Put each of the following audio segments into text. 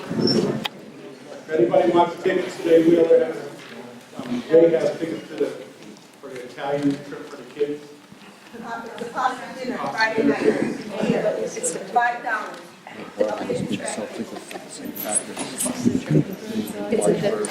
If anybody wants tickets today, Wheeler has, Jay has tickets for the Italian trip for the kids. The pasta dinner Friday night. It's $5. It's a different.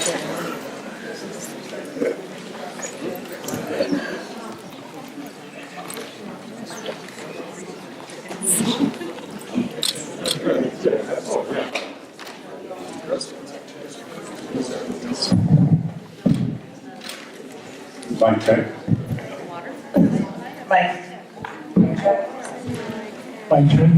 Fine, check. Mike. Fine, check.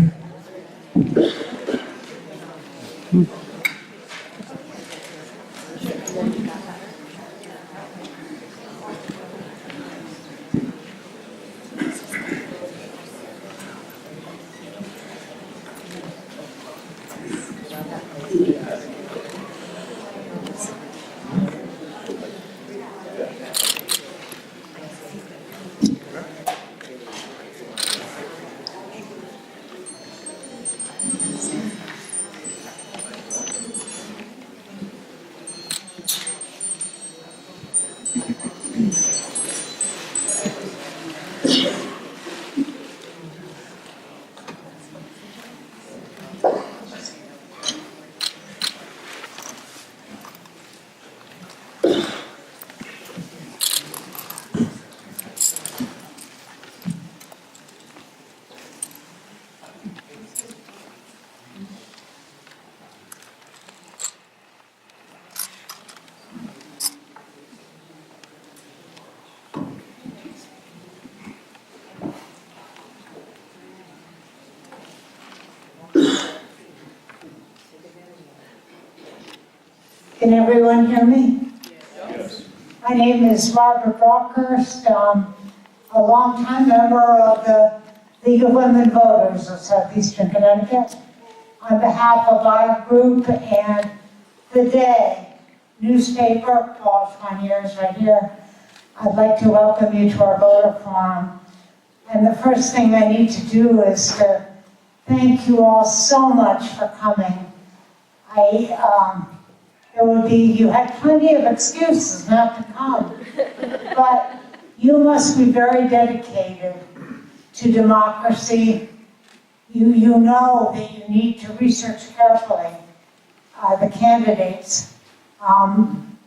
Can everyone hear me? Yes. My name is Barbara Brockhurst, a longtime member of the League of Women Voters of Southeastern Connecticut. On behalf of our group and the Day newspaper, Paul's 20 years right here, I'd like to welcome you to our voter forum. And the first thing I need to do is to thank you all so much for coming. You had plenty of excuses not to come, but you must be very dedicated to democracy. You know that you need to research carefully the candidates.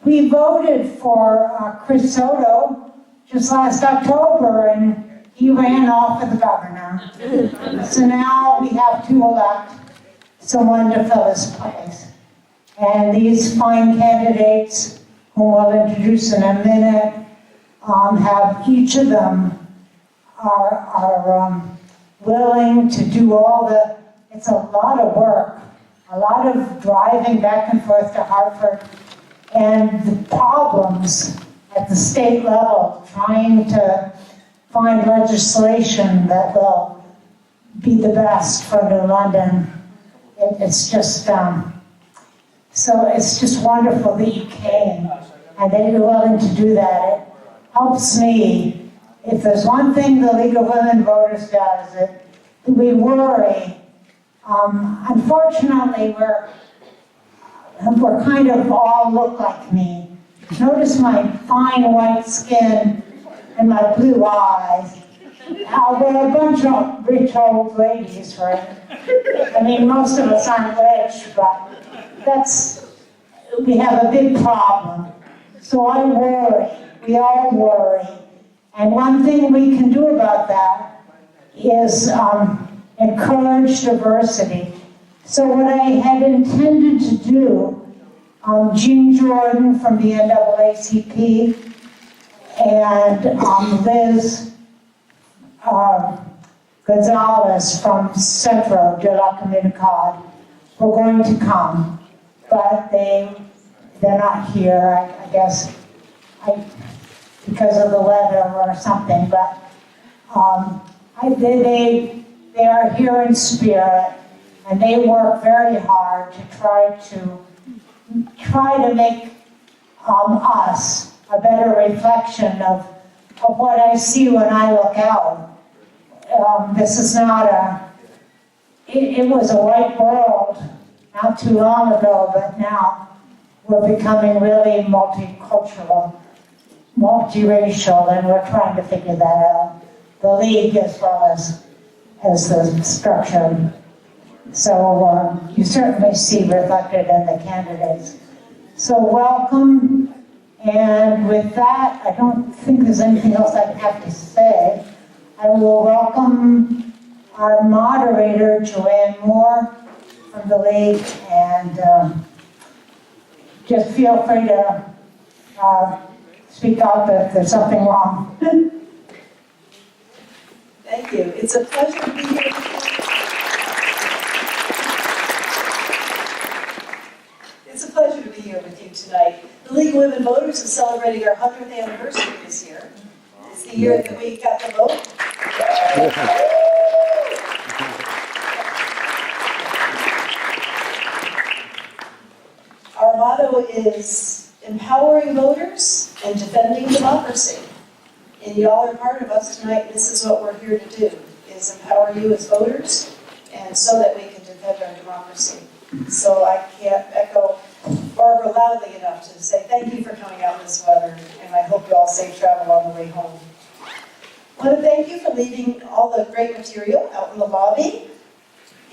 We voted for Chris Soto just last October, and he ran off for the governor. So now we have to elect someone to fill his place. And these fine candidates, whom I'll introduce in a minute, have each of them are willing to do it's a lot of work, a lot of driving back and forth to Hartford, and the problems at the state level, trying to find legislation that will be the best for New London. It's just, so it's just wonderful that you came and that you're willing to do that. It helps me. If there's one thing the League of Women Voters does, we worry. Unfortunately, we're kind of all look like me. Notice my fine white skin and my blue eyes. We're a bunch of rich old ladies, right? I mean, most of us aren't rich, but we have a big problem. So I worry, we all worry. And one thing we can do about that is encourage diversity. So what I had intended to do, Jean Jordan from the NAACP and Liz Gonzalez from Centro de la Comunidad were going to come. But they're not here, I guess, because of the weather or something. But they are here in spirit, and they work very hard to try to make us a better reflection of what I see when I look out. This is not it was a white world not too long ago, but now we're becoming really multicultural, multiracial, and we're trying to figure that out. The league as well as the structure. So you certainly see reflected in the candidates. So welcome, and with that, I don't think there's anything else I have to say. I will welcome our moderator, Joanne Moore, from the league, and just feel free to speak up if there's something wrong. Thank you. It's a pleasure to be here. It's a pleasure to be here with you tonight. The League of Women Voters is celebrating our 100th anniversary this year. It's the year that we got the vote. Our motto is empowering voters and defending democracy. And y'all are part of us tonight. This is what we're here to do, is empower you as voters, and so that we can defend our democracy. So I can't echo Barbara loudly enough to say thank you for coming out in this weather, and I hope you all safe travel on the way home. I want to thank you for leaving all the great material out in the lobby,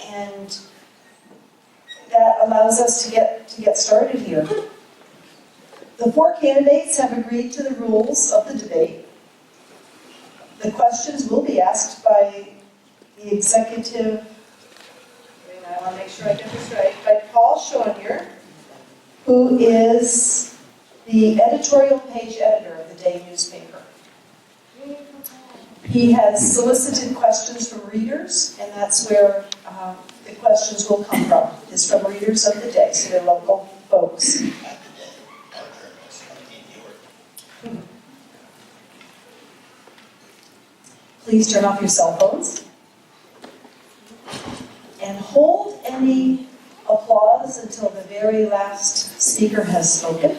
and that allows us to get started here. The 4 candidates have agreed to the rules of the debate. The questions will be asked by the executive, I want to make sure I get this right, by Paul Schonier, who is the editorial page editor of the Day newspaper. He has solicited questions from readers, and that's where the questions will come from, is from readers of the Day, so they're local folks. Please turn off your cell phones. And hold any applause until the very last speaker has spoken.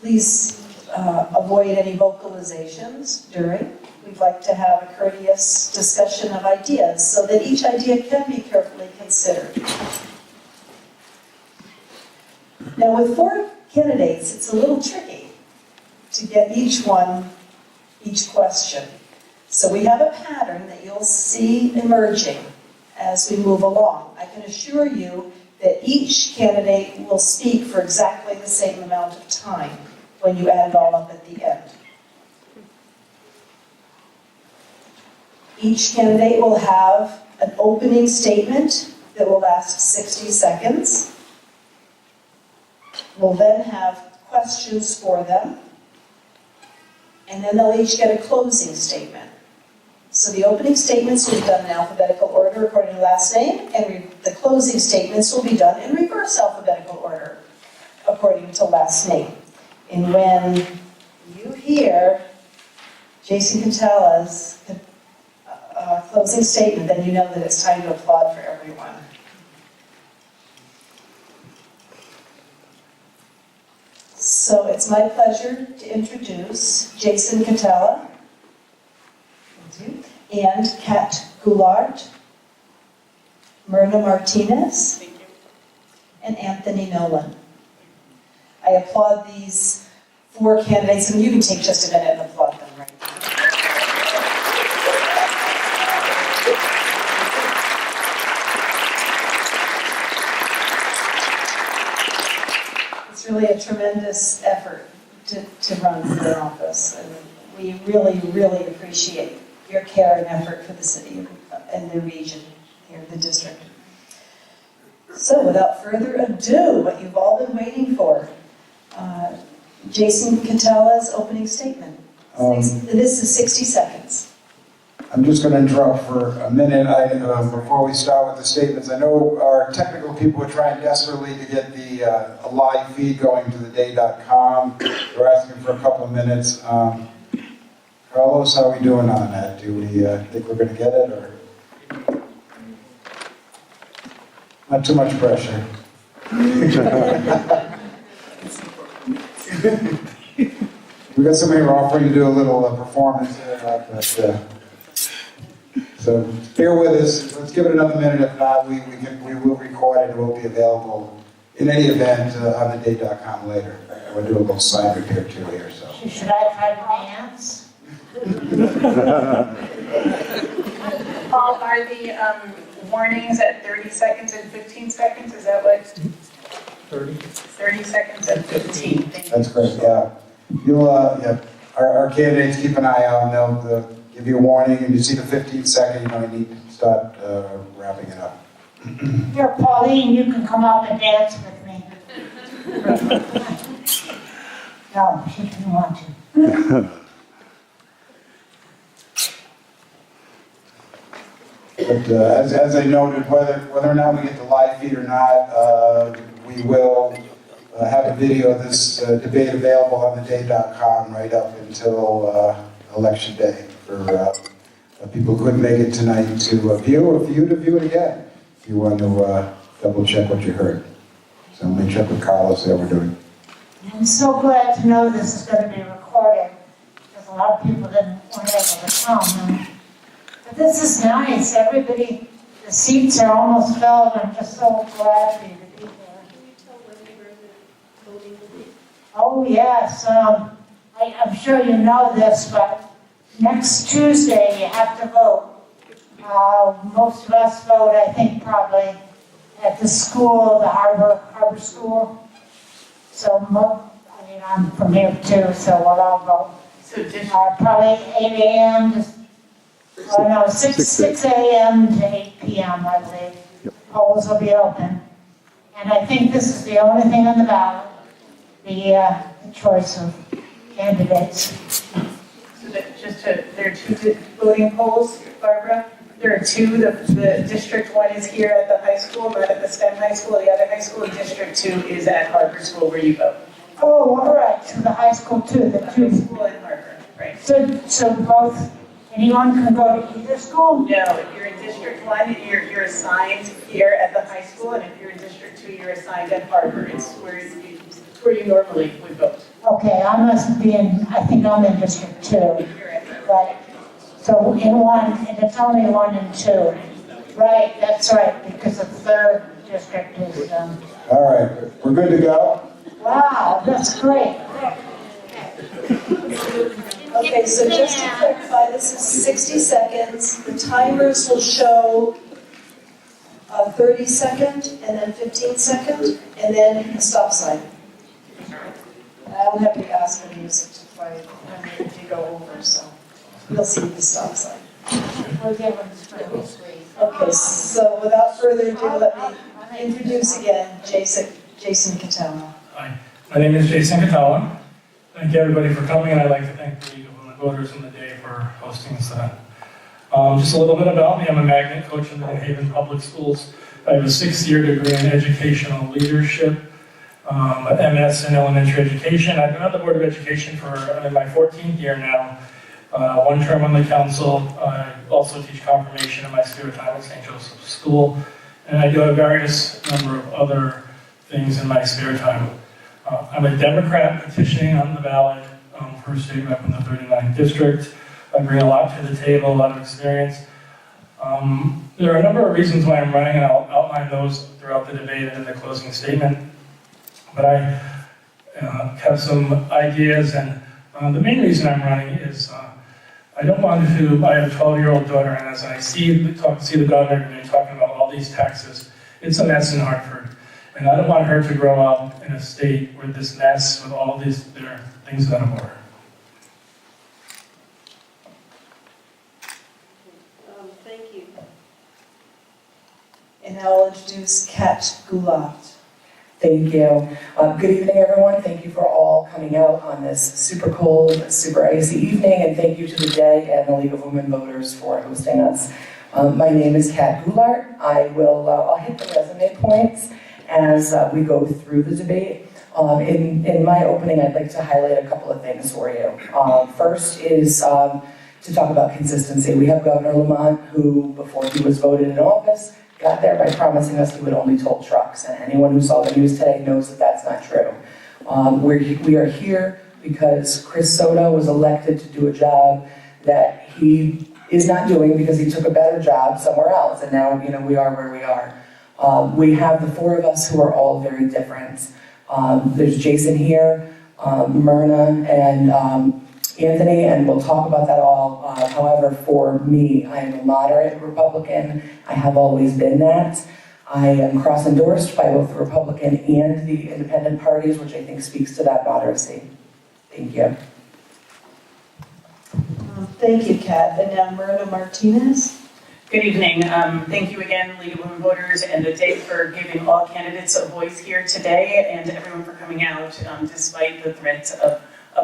Please avoid any vocalizations during. We'd like to have a courteous discussion of ideas so that each idea can be carefully considered. Now with 4 candidates, it's a little tricky to get each question. So we have a pattern that you'll see emerging as we move along. I can assure you that each candidate will speak for exactly the same amount of time when you add it all up at the end. Each candidate will have an opening statement that will last 60 seconds. We'll then have questions for them, and then they'll each get a closing statement. So the opening statements will be done in alphabetical order according to last name, and the closing statements will be done in reverse alphabetical order according to last name. And when you hear Jason Catala's closing statement, then you know that it's time to applaud for everyone. So it's my pleasure to introduce Jason Catala and Kat Goulart, Myrna Martinez, and Anthony Nolan. I applaud these 4 candidates, and you can take just a minute and applaud them right now. It's really a tremendous effort to run for office, and we really, really appreciate your care and effort for the city and the region here, the district. So without further ado, what you've all been waiting for, Jason Catala's opening statement. This is 60 seconds. I'm just going to interrupt for a minute before we start with the statements. I know our technical people are trying desperately to get a live feed going to theday.com. They're asking for a couple of minutes. Carlos, how are we doing on that? Do we think we're going to get it, or not too much pressure? We got somebody who are offering to do a little performance here, but So bear with us, let's give it another minute, if not, we will record it, it will be available in any event on theday.com later. We'll do a little sign repair too here, so. Should I try to dance? Paul, are the warnings at 30 seconds and 15 seconds? Is that what? 30 seconds and 15. Thank you. That's great, yeah. You'll, yeah, our candidates keep an eye out, and they'll give you a warning, and you see the 15-second, you know, you need to start wrapping it up. Here, Pauline, you can come up and dance with me. No, she didn't want to. But as I noted, whether or not we get the live feed or not, we will have a video of this debate available on theday.com right up until Election Day for people who couldn't make it tonight to view, or for you to view it again if you want to double check what you heard. So let me check with Carlos how we're doing. I'm so glad to know this is going to be recorded, because a lot of people weren't able to come. But this is nice. Everybody, the seats are almost filled. I'm just so glad for you to be here. Can you tell when the voting will be? Oh, yes. I'm sure you know this, but next Tuesday you have to vote. Most of us vote, I think, probably at the school, the Harbor School. So, I mean, I'm from here too, so we'll all vote. So Probably 8 a.m. Oh, no, 6 a.m. to 8 p.m., I believe. Polls will be open. And I think this is the only thing on the ballot, the choice of candidates. So there are two voting polls, Barbara? There are two. The District 1 is here at the high school, not at the STEM high school. The other high school, District 2, is at Harvard School where you vote. Oh, all right, so the high school too, the The two. high school and Harvard, right? So both, anyone can go to either school? No, if you're in District 1, you're assigned here at the high school, and if you're in District 2, you're assigned at Harvard. It's where you normally would vote. Okay, I must be in, I think I'm in District 2. You're at Right, so in one, and it's only 1 and 2. Right, that's right, because the third district is, All right, we're good to go? wow, that's great. Okay, so just to clarify, this is 60 seconds. The timers will show a 30-second, and then 15-second, and then a stop sign. And I don't have to ask for music to play when you go over, so you'll see the stop sign. Okay, so without further ado, let me introduce again Jason Catala. Hi, my name is Jason Catala. Thank you everybody for coming, and I'd like to thank the League of Women Voters from the Day for hosting this event. Just a little bit about me. I'm a magnet coach in the New Haven Public Schools. I have a 6-year degree in educational leadership, an MS in elementary education. I've been on the Board of Education for my 14th year now. 1 term on the council. I also teach confirmation in my spare time at St. Joseph's School, and I do a various number of other things in my spare time. I'm a Democrat petitioning on the ballot for a state rep in the 39th district. I bring a lot to the table, a lot of experience. There are a number of reasons why I'm running, and I'll outline those throughout the debate and in the closing statement. But I have some ideas, and the main reason I'm running is I don't want to. I have a 12-year-old daughter, and as I see the governor today talking about all these taxes, it's a mess in Hartford. And I don't want her to grow up in a state where this mess with all these there are things out of order. Thank you. And now I'll introduce Kat Goulart. Thank you. Good evening, everyone. Thank you for all coming out on this super cold, super icy evening, and thank you to the Day and the League of Women Voters for hosting us. My name is Kat Goulart. I'll hit the resume points as we go through the debate. In my opening, I'd like to highlight a couple of things for you. First is to talk about consistency. We have Governor Lamont, who, before he was voted in office, got there by promising us he would only toll trucks. And anyone who saw the news today knows that that's not true. We are here because Chris Soto was elected to do a job that he is not doing because he took a better job somewhere else, and now, we are where we are. We have the four of us who are all very different. There's Jason here, Myrna, and Anthony, and we'll talk about that all. However, for me, I am a moderate Republican. I have always been that. I am cross-endorsed by both the Republican and the independent parties, which I think speaks to that moderacy. Thank you. Thank you, Kat. And now Myrna Martinez. Good evening. Thank you again, League of Women Voters and the day for giving all candidates a voice here today, and everyone for coming out despite the threats of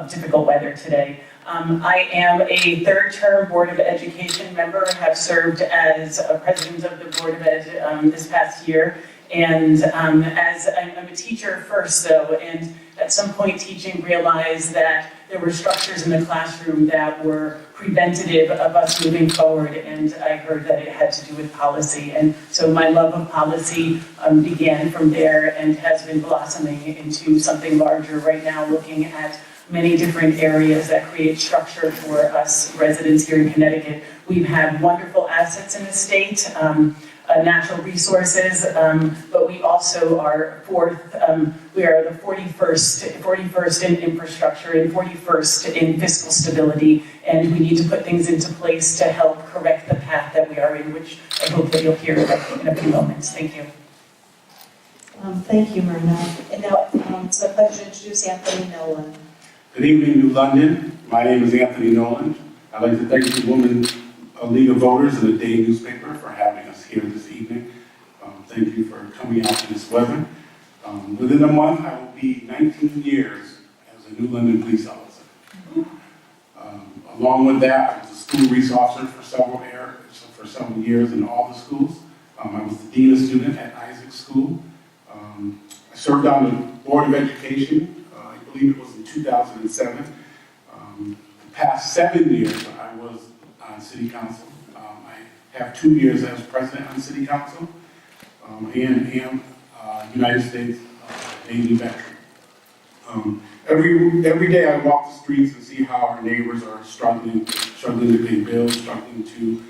difficult weather today. I am a third-term Board of Education member, have served as a president of the Board of Ed this past year, and as I'm a teacher first though, and at some point teaching realized that there were structures in the classroom that were preventative of us moving forward, and I heard that it had to do with policy. And so my love of policy began from there and has been blossoming into something larger right now, looking at many different areas that create structure for us residents here in Connecticut. We've had wonderful assets in the state, natural resources, but we also are we are the 41st in infrastructure and 41st in fiscal stability, and we need to put things into place to help correct the path that we are in, which I hope that you'll hear in a few moments. Thank you. Thank you, Myrna. And now it's my pleasure to introduce Anthony Nolan. Good evening, New London. My name is Anthony Nolan. I'd like to thank the Women League of Voters and the Day newspaper for having us here this evening. Thank you for coming out in this weather. Within a month, I will be 19 years as a New London police officer. Along with that, I was a school resource officer for several years in all the schools. I was the dean of student at Isaac School. I served on the Board of Education. I believe it was in 2007. The past 7 years, I was on City Council. I have 2 years as president on City Council, and am United States Navy veteran. Every day I walk the streets and see how our neighbors are struggling to pay bills, struggling to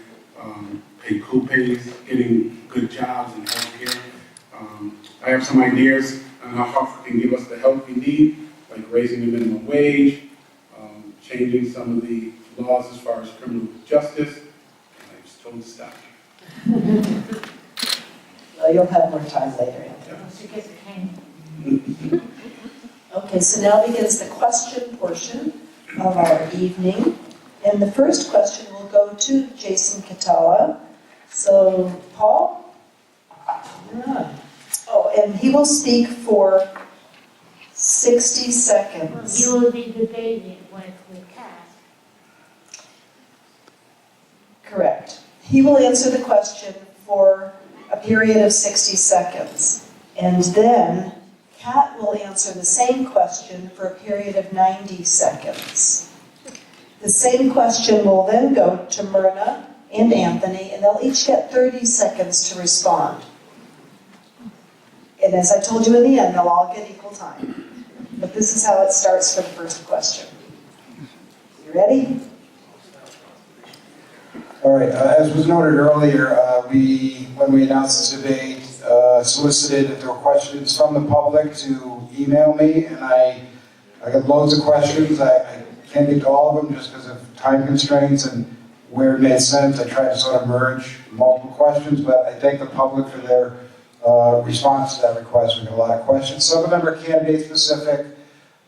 pay co-pays, getting good jobs and health care. I have some ideas on how Hartford can give us the help we need, like raising the minimum wage, changing some of the laws as far as criminal justice, and I was told to stop. Well, you'll have more time later, Anthony. Okay, so now begins the question portion of our evening. And the first question will go to Jason Katawa. So, Paul? Yeah. Oh, and he will speak for 60 seconds. You will be debating with Kat. Correct. He will answer the question for a period of 60 seconds. And then Kat will answer the same question for a period of 90 seconds. The same question will then go to Myrna and Anthony, and they'll each get 30 seconds to respond. And as I told you in the end, they'll all get equal time. But this is how it starts for the first question. You ready? All right, as was noted earlier, when we announced this debate, solicited if there were questions from the public to email me, and I got loads of questions. I can't get to all of them just because of time constraints and where it made sense. I tried to sort of merge multiple questions, but I thank the public for their response to that request. We got a lot of questions. Some of them are candidate specific,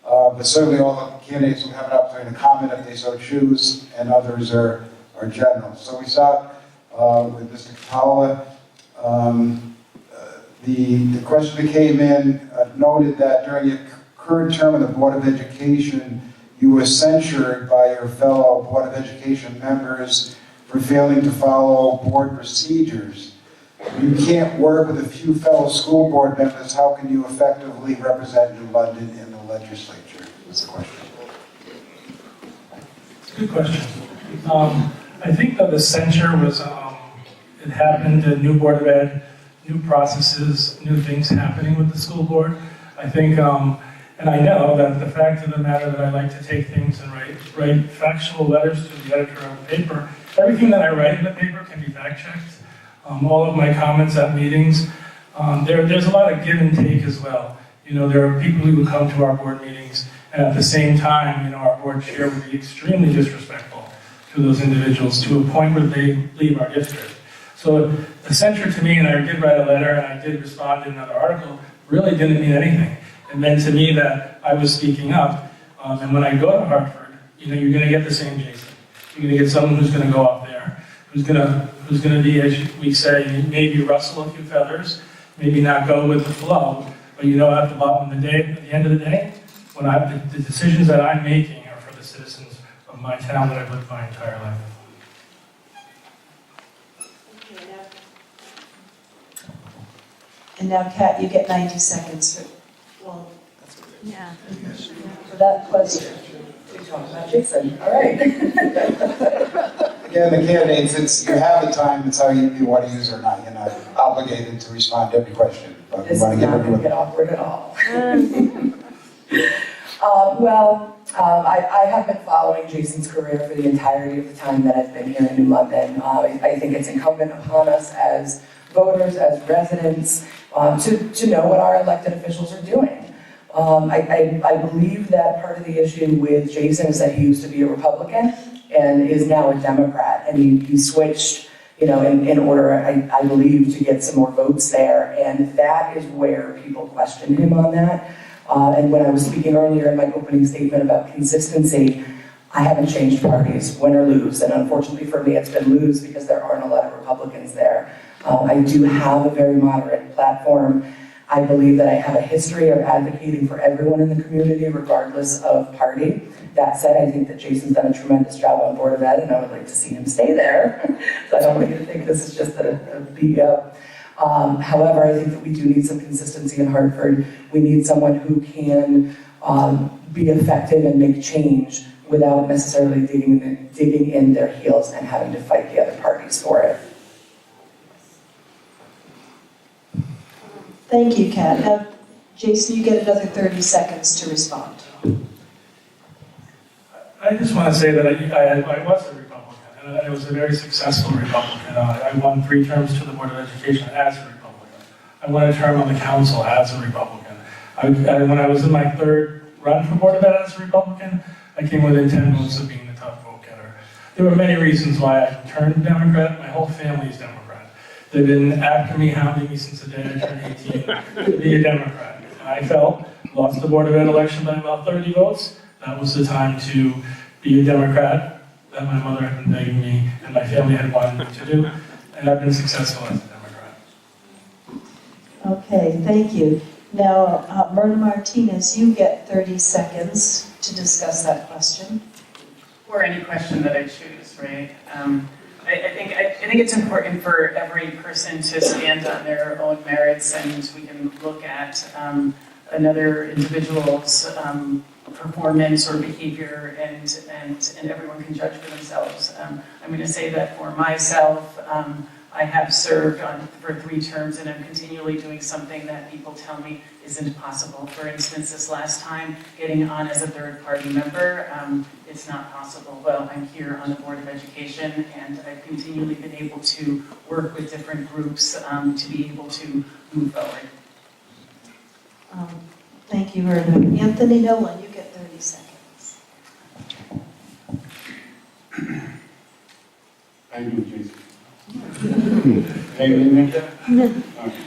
but certainly all the candidates will have an opportunity to comment if they so choose, and others are general. So we start with Mr. Katala. The question that came in noted that during your current term on the Board of Education, you were censured by your fellow Board of Education members for failing to follow board procedures. You can't work with a few fellow school board members. How can you effectively represent New London in the legislature? Is the question. Good question. I think that the censure was, it happened in new Board of Ed, new processes, new things happening with the school board. I think, and I know that the fact of the matter that I like to take things and write factual letters to the editor of the paper everything that I write in the paper can be fact-checked. All of my comments at meetings, there's a lot of give and take as well. You know, there are people who come to our board meetings, and at the same time, you know, our board chair would be extremely disrespectful to those individuals to a point where they leave our district. So the censure to me, and I did write a letter and I did respond in another article, really didn't mean anything. It meant to me that I was speaking up, and when I go to Hartford, you know, you're going to get the same Jason. You're going to get someone who's going to go up there, who's going to be, as we say, maybe rustle a few feathers, maybe not go with the flow, but you know, at the bottom of the day, at the end of the day, when the decisions that I'm making are for the citizens of my town that I've lived my entire life. Okay, now, And now, Kat, you get 90 seconds for that question. We talked about Jason, all right. Again, the candidates, you have the time, it's how you want to use it or not. You're not obligated to respond to every question, but This we want is to give not going to everyone. get awkward at all. I have been following Jason's career for the entirety of the time that I've been here in New London. I think it's incumbent upon us as voters, as residents, to know what our elected officials are doing. I believe that part of the issue with Jason is that he used to be a Republican and is now a Democrat, and he switched, you know, in order, I believe, to get some more votes there, and that is where people question him on that. And when I was speaking earlier in my opening statement about consistency, I haven't changed parties, win or lose, and unfortunately for me, it's been lose because there aren't a lot of Republicans there. I do have a very moderate platform. I believe that I have a history of advocating for everyone in the community, regardless of party. That said, I think that Jason's done a tremendous job on Board of Ed, and I would like to see him stay there. So I don't want you to think this is just a beat up. However, I think that we do need some consistency in Hartford. We need someone who can be effective and make change without necessarily digging in their heels and having to fight the other parties for it. Thank you, Kat. Now, Jason, you get another 30 seconds to respond. I just want to say that I was a Republican, and I was a very successful Republican. I won 3 terms to the Board of Education as a Republican. I won a term on the council as a Republican. When I was in my 3rd run for Board of Ed as a Republican, I came within 10 votes of being the top vote getter. There were many reasons why I turned Democrat. My whole family is Democrat. They've been after me, hounding me since the day I turned 18 to be a Democrat. And I felt, lost the Board of Ed election by about 30 votes, that was the time to be a Democrat that my mother had been begging me and my family had wanted me to do, and I've been successful as a Democrat. Okay, thank you. Now, Myrna Martinez, you get 30 seconds to discuss that question. Or any question that I choose, right? I think it's important for every person to stand on their own merits, and we can look at another individual's performance or behavior, and everyone can judge for themselves. I'm going to say that for myself, I have served for 3 terms, and I'm continually doing something that people tell me isn't possible. For instance, this last time, getting on as a third-party member, it's not possible. Well, I'm here on the Board of Education, and I've continually been able to work with different groups to be able to move forward. Thank you, Myrna. Anthony Nolan, you get 30 seconds. How you doing, Jason? Hanging in there?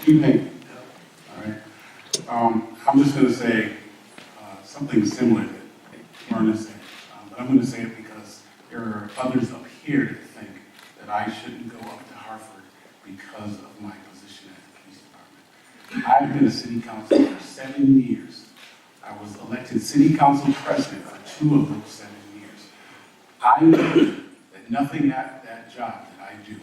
Keep hanging. All right. I'm just going to say something similar that Myrna said, but I'm going to say it because there are others up here that think that I shouldn't go up to Hartford because of my position at the police department. I've been a city councilor for 7 years. I was elected city council president for 2 of those 7 years. I know that nothing at that job that I do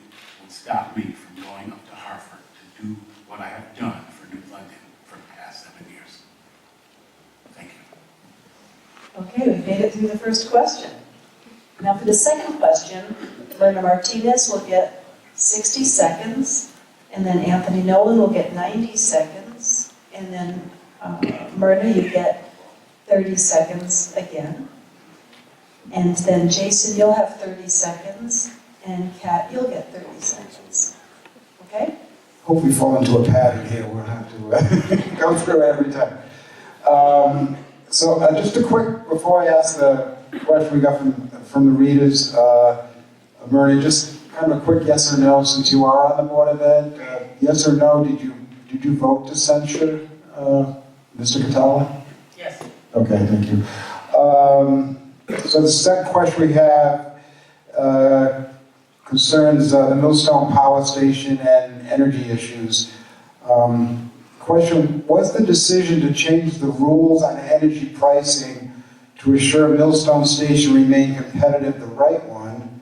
would stop me from going up to Hartford to do what I have done for New London for the past 7 years. Thank you. Okay, we've made it through the first question. Now for the second question, Myrna Martinez will get 60 seconds, and then Anthony Nolan will get 90 seconds, and then Myrna, you get 30 seconds again. And then Jason, you'll have 30 seconds, And Kat, you'll get 30 seconds. Okay? Hope we fall into a pattern here, we'll have to go through every time. So just a quick, before I ask the question we got from the readers, Murray, just kind of a quick yes or no, since you are on the Board of Ed. Yes or no, did you vote to censure Mr. Catala? Yes. Okay, thank you. So the second question we have concerns the Millstone Power Station and energy issues. Question, was the decision to change the rules on energy pricing to assure Millstone Station remain competitive the right one,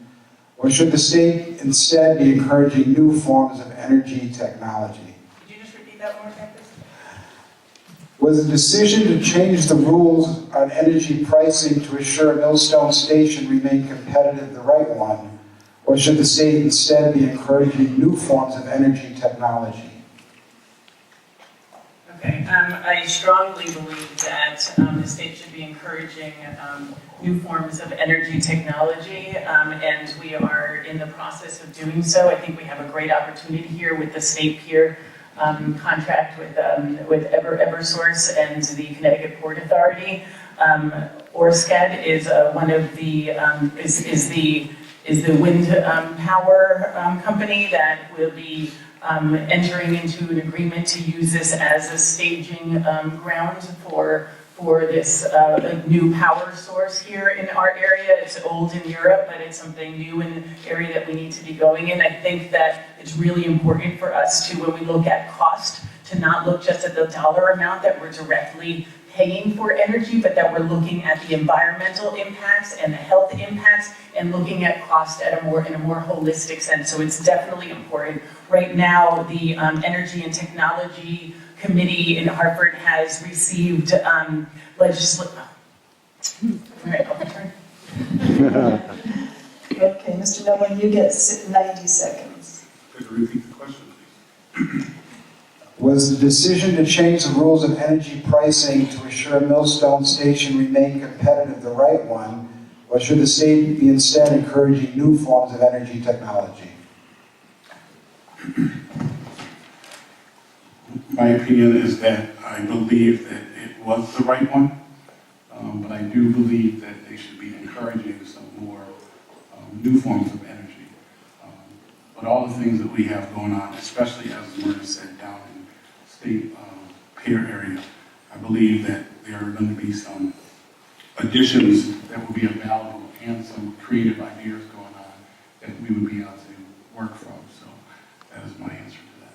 or should the state instead be encouraging new forms of energy technology? Could you just repeat that one more time, please? Was the decision to change the rules on energy pricing to assure Millstone Station remain competitive the right one, or should the state instead be encouraging new forms of energy technology? Okay, I strongly believe that the state should be encouraging new forms of energy technology, and we are in the process of doing so. I think we have a great opportunity here with the state peer contract with Eversource and the Connecticut Port Authority. Orsted is one of the is the wind power company that will be entering into an agreement to use this as a staging ground for this new power source here in our area. It's old in Europe, but it's something new in the area that we need to be going in. I think that it's really important for us to, when we look at cost, to not look just at the dollar amount that we're directly paying for energy, but that we're looking at the environmental impacts and the health impacts and looking at cost in a more holistic sense. So it's definitely important. Right now, the Energy and Technology Committee in Hartford has received legislation. All right, I'll return. Okay, Mr. Nolan, you get 90 seconds. Could you repeat the question, please? Was the decision to change the rules of energy pricing to assure Millstone Station remain competitive the right one, or should the state be instead encouraging new forms of energy technology? My opinion is that I believe that it was the right one, but I do believe that they should be encouraging some more new forms of energy. But all the things that we have going on, especially as Murray said, down in state peer area, I believe that there are going to be some additions that will be available and some creative ideas going on that we would be able to work from. So that is my answer to that.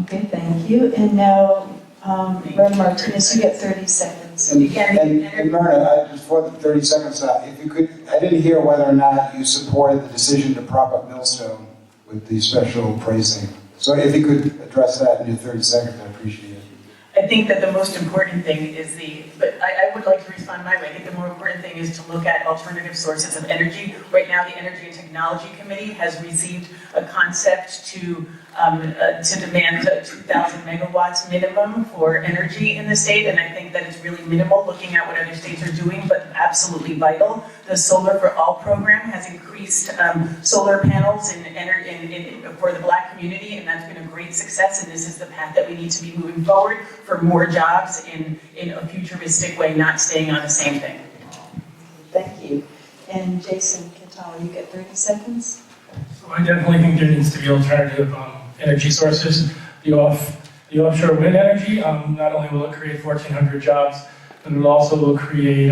Okay, thank you. And now, Ren Martinez, you get 30 seconds. And Myrna, before the 30 seconds, if you could, I didn't hear whether or not you supported the decision to prop up Millstone with the special appraising. So if you could address that in your 30 seconds, I appreciate it. I think that the most important thing is but I would like to respond my way. I think the more important thing is to look at alternative sources of energy. Right now, the Energy and Technology Committee has received a concept to demand 2,000 megawatts minimum for energy in the state, and I think that it's really minimal looking at what other states are doing, but absolutely vital. The Solar for All program has increased solar panels for the Black community, and that's been a great success, and this is the path that we need to be moving forward for more jobs in a futuristic way, not staying on the same thing. Thank you. And Jason Catala, you get 30 seconds. So I definitely think there needs to be alternative energy sources. The offshore wind energy, not only will it create 1,400 jobs, but it also will create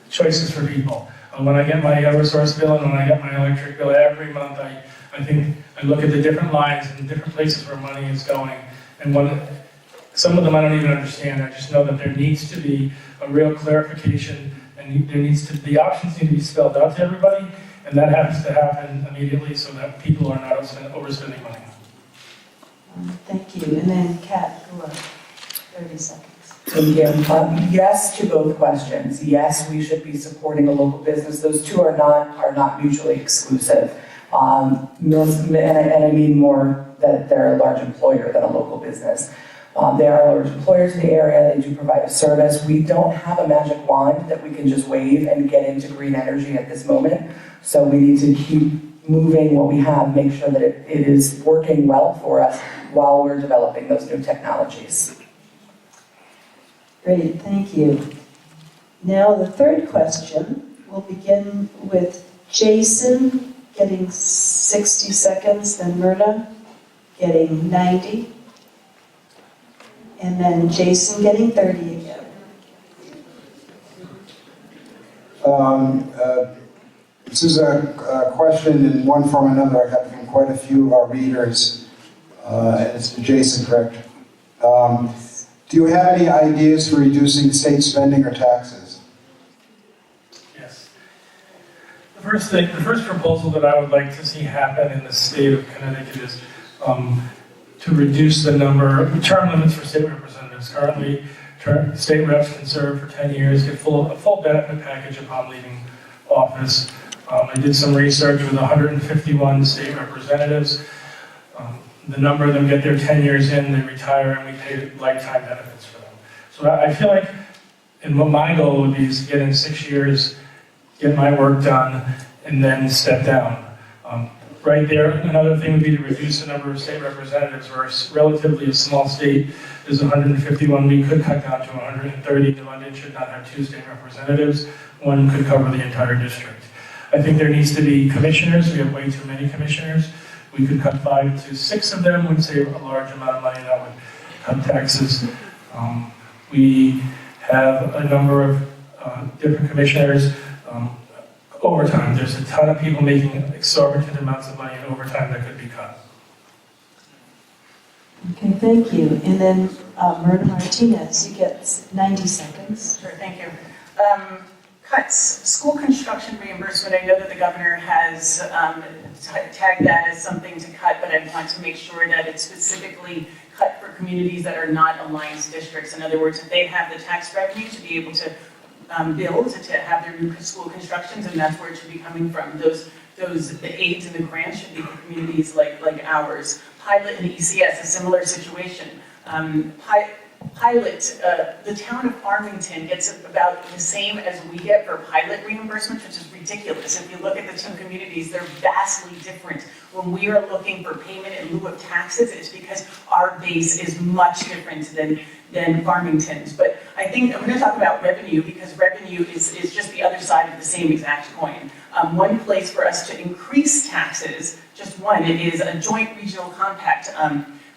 choices for people. When I get my Eversource bill and when I get my electric bill every month, I think I look at the different lines and different places where money is going. And some of them I don't even understand. I just know that there needs to be a real clarification, and the options need to be spelled out to everybody, and that has to happen immediately so that people are not overspending money. Thank you. And then Kat, go up. 30 seconds. Thank you. Yes to both questions. Yes, we should be supporting a local business. Those two are not mutually exclusive. And I mean more that they're a large employer than a local business. They are large employers in the area, they do provide a service. We don't have a magic wand that we can just wave and get into green energy at this moment. So we need to keep moving what we have, make sure that it is working well for us while we're developing those new technologies. Great, thank you. Now, the third question will begin with Jason getting 60 seconds, then Myrna getting 90, and then Jason getting 30 again. This is a question in one form or another I got from quite a few of our readers, and it's to Jason, correct? Do you have any ideas for reducing state spending or taxes? Yes. The first proposal that I would like to see happen in the state of Connecticut is to reduce the term limits for state representatives. Currently, state reps can serve for 10 years, get a full benefit package upon leaving office. I did some research with 151 state representatives. The number of them get their 10 years in, they retire, and we pay lifetime benefits for them. So I feel like, and what my goal would be is to get in 6 years, get my work done, and then step down. Right there, another thing would be to reduce the number of state representatives. We're relatively a small state. There's 151. We could cut down to 130. New London should not have 2 state representatives. One could cover the entire district. I think there needs to be commissioners. We have way too many commissioners. We could cut 5 to 6 of them, would save a large amount of money. That would cut taxes. We have a number of different commissioners. Overtime, there's a ton of people making exorbitant amounts of money in overtime that could be cut. Okay, thank you. And then Myrna Martinez, you get 90 seconds. Sure, thank you. Cuts, school construction reimbursement, I know that the governor has tagged that as something to cut, but I want to make sure that it's specifically cut for communities that are not alliance districts. In other words, if they have the tax revenue to be able to build, to have their new school constructions, and that's where it should be coming from. The aids and the grants should be for communities like ours. Pilot and ECS, a similar situation. Pilot, the town of Farmington gets about the same as we get for pilot reimbursement, which is ridiculous. If you look at the two communities, they're vastly different. When we are looking for payment in lieu of taxes, it's because our base is much different than Farmington's. But I think I'm going to talk about revenue, because revenue is just the other side of the same exact coin. One place for us to increase taxes, just one, is a joint regional compact.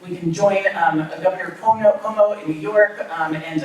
We can join Governor Cuomo in New York and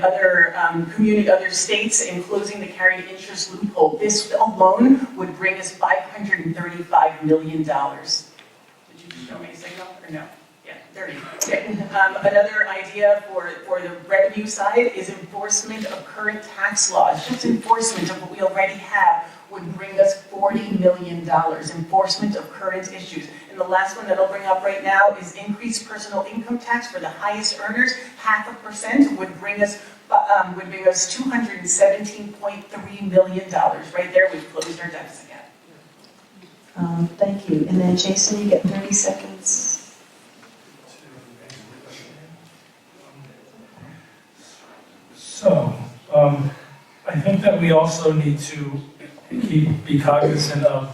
other states in closing the carried interest loophole. This alone would bring us $535 million. Did you show me a signal or no? Yeah, 30. Okay. Another idea for the revenue side is enforcement of current tax laws. Just enforcement of what we already have would bring us $40 million. Enforcement of current issues. And the last one that I'll bring up right now is increased personal income tax for the highest earners. 0.5% would bring us $217.3 million. Right there, we've closed our deficit gap. Thank you. And then Jason, you get 30 seconds. So, I think that we also need to be cognizant of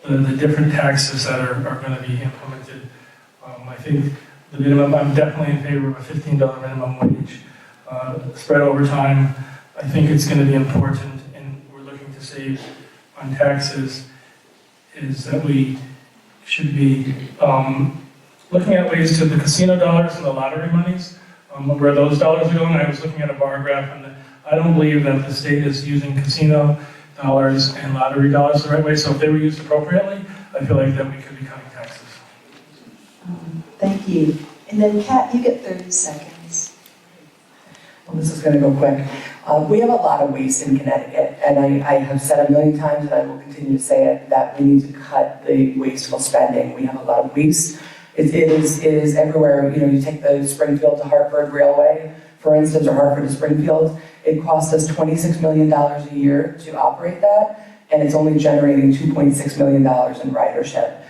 the different taxes that are going to be implemented. I think the minimum, I'm definitely in favor of a $15 minimum wage spread over time. I think it's going to be important, and we're looking to save on taxes, is that we should be looking at ways to the casino dollars and the lottery monies, where those dollars are going. I was looking at a bar graph, and I don't believe that the state is using casino dollars and lottery dollars the right way. So if they were used appropriately, I feel like that we could be cutting taxes. Thank you. And then Kat, you get 30 seconds. Well, this is going to go quick. We have a lot of waste in Connecticut, and I have said a million times, and I will continue to say it, that we need to cut the wasteful spending. We have a lot of waste. It is everywhere. You know, you take the Springfield to Hartford Railway, for instance, or Hartford to Springfield. It costs us $26 million a year to operate that, and it's only generating $2.6 million in ridership.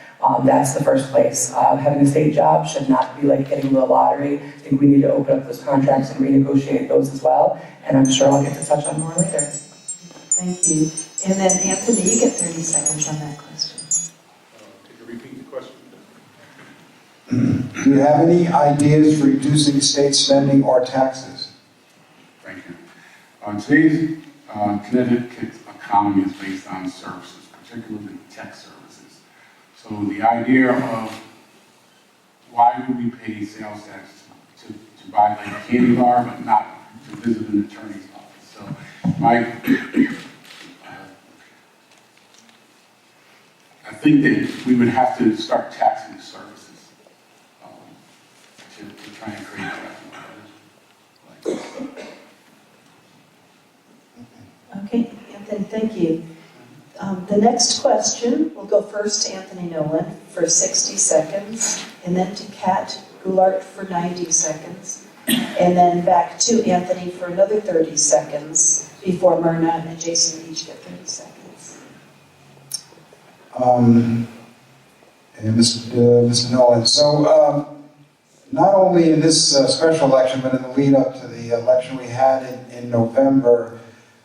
That's the first place. Having a state job should not be like getting the lottery. I think we need to open up those contracts and renegotiate those as well, and I'm sure I'll get to touch on more later. Thank you. And then Anthony, you get 30 seconds on that question. Could you repeat the question? Do you have any ideas for reducing state spending or taxes? Thank you. Today's Connecticut economy is based on services, particularly tech services. So the idea of why would we pay sales tax to buy like a candy bar, but not to visit an attorney's office? So I think that we would have to start taxing services to try and create revenue. Okay, Anthony, thank you. The next question will go first to Anthony Nolan for 60 seconds, and then to Kat Goulart for 90 seconds, and then back to Anthony for another 30 seconds before Myrna and Jason each get 30 seconds. And Mr. Nolan, so not only in this special election, but in the lead up to the election we had in November,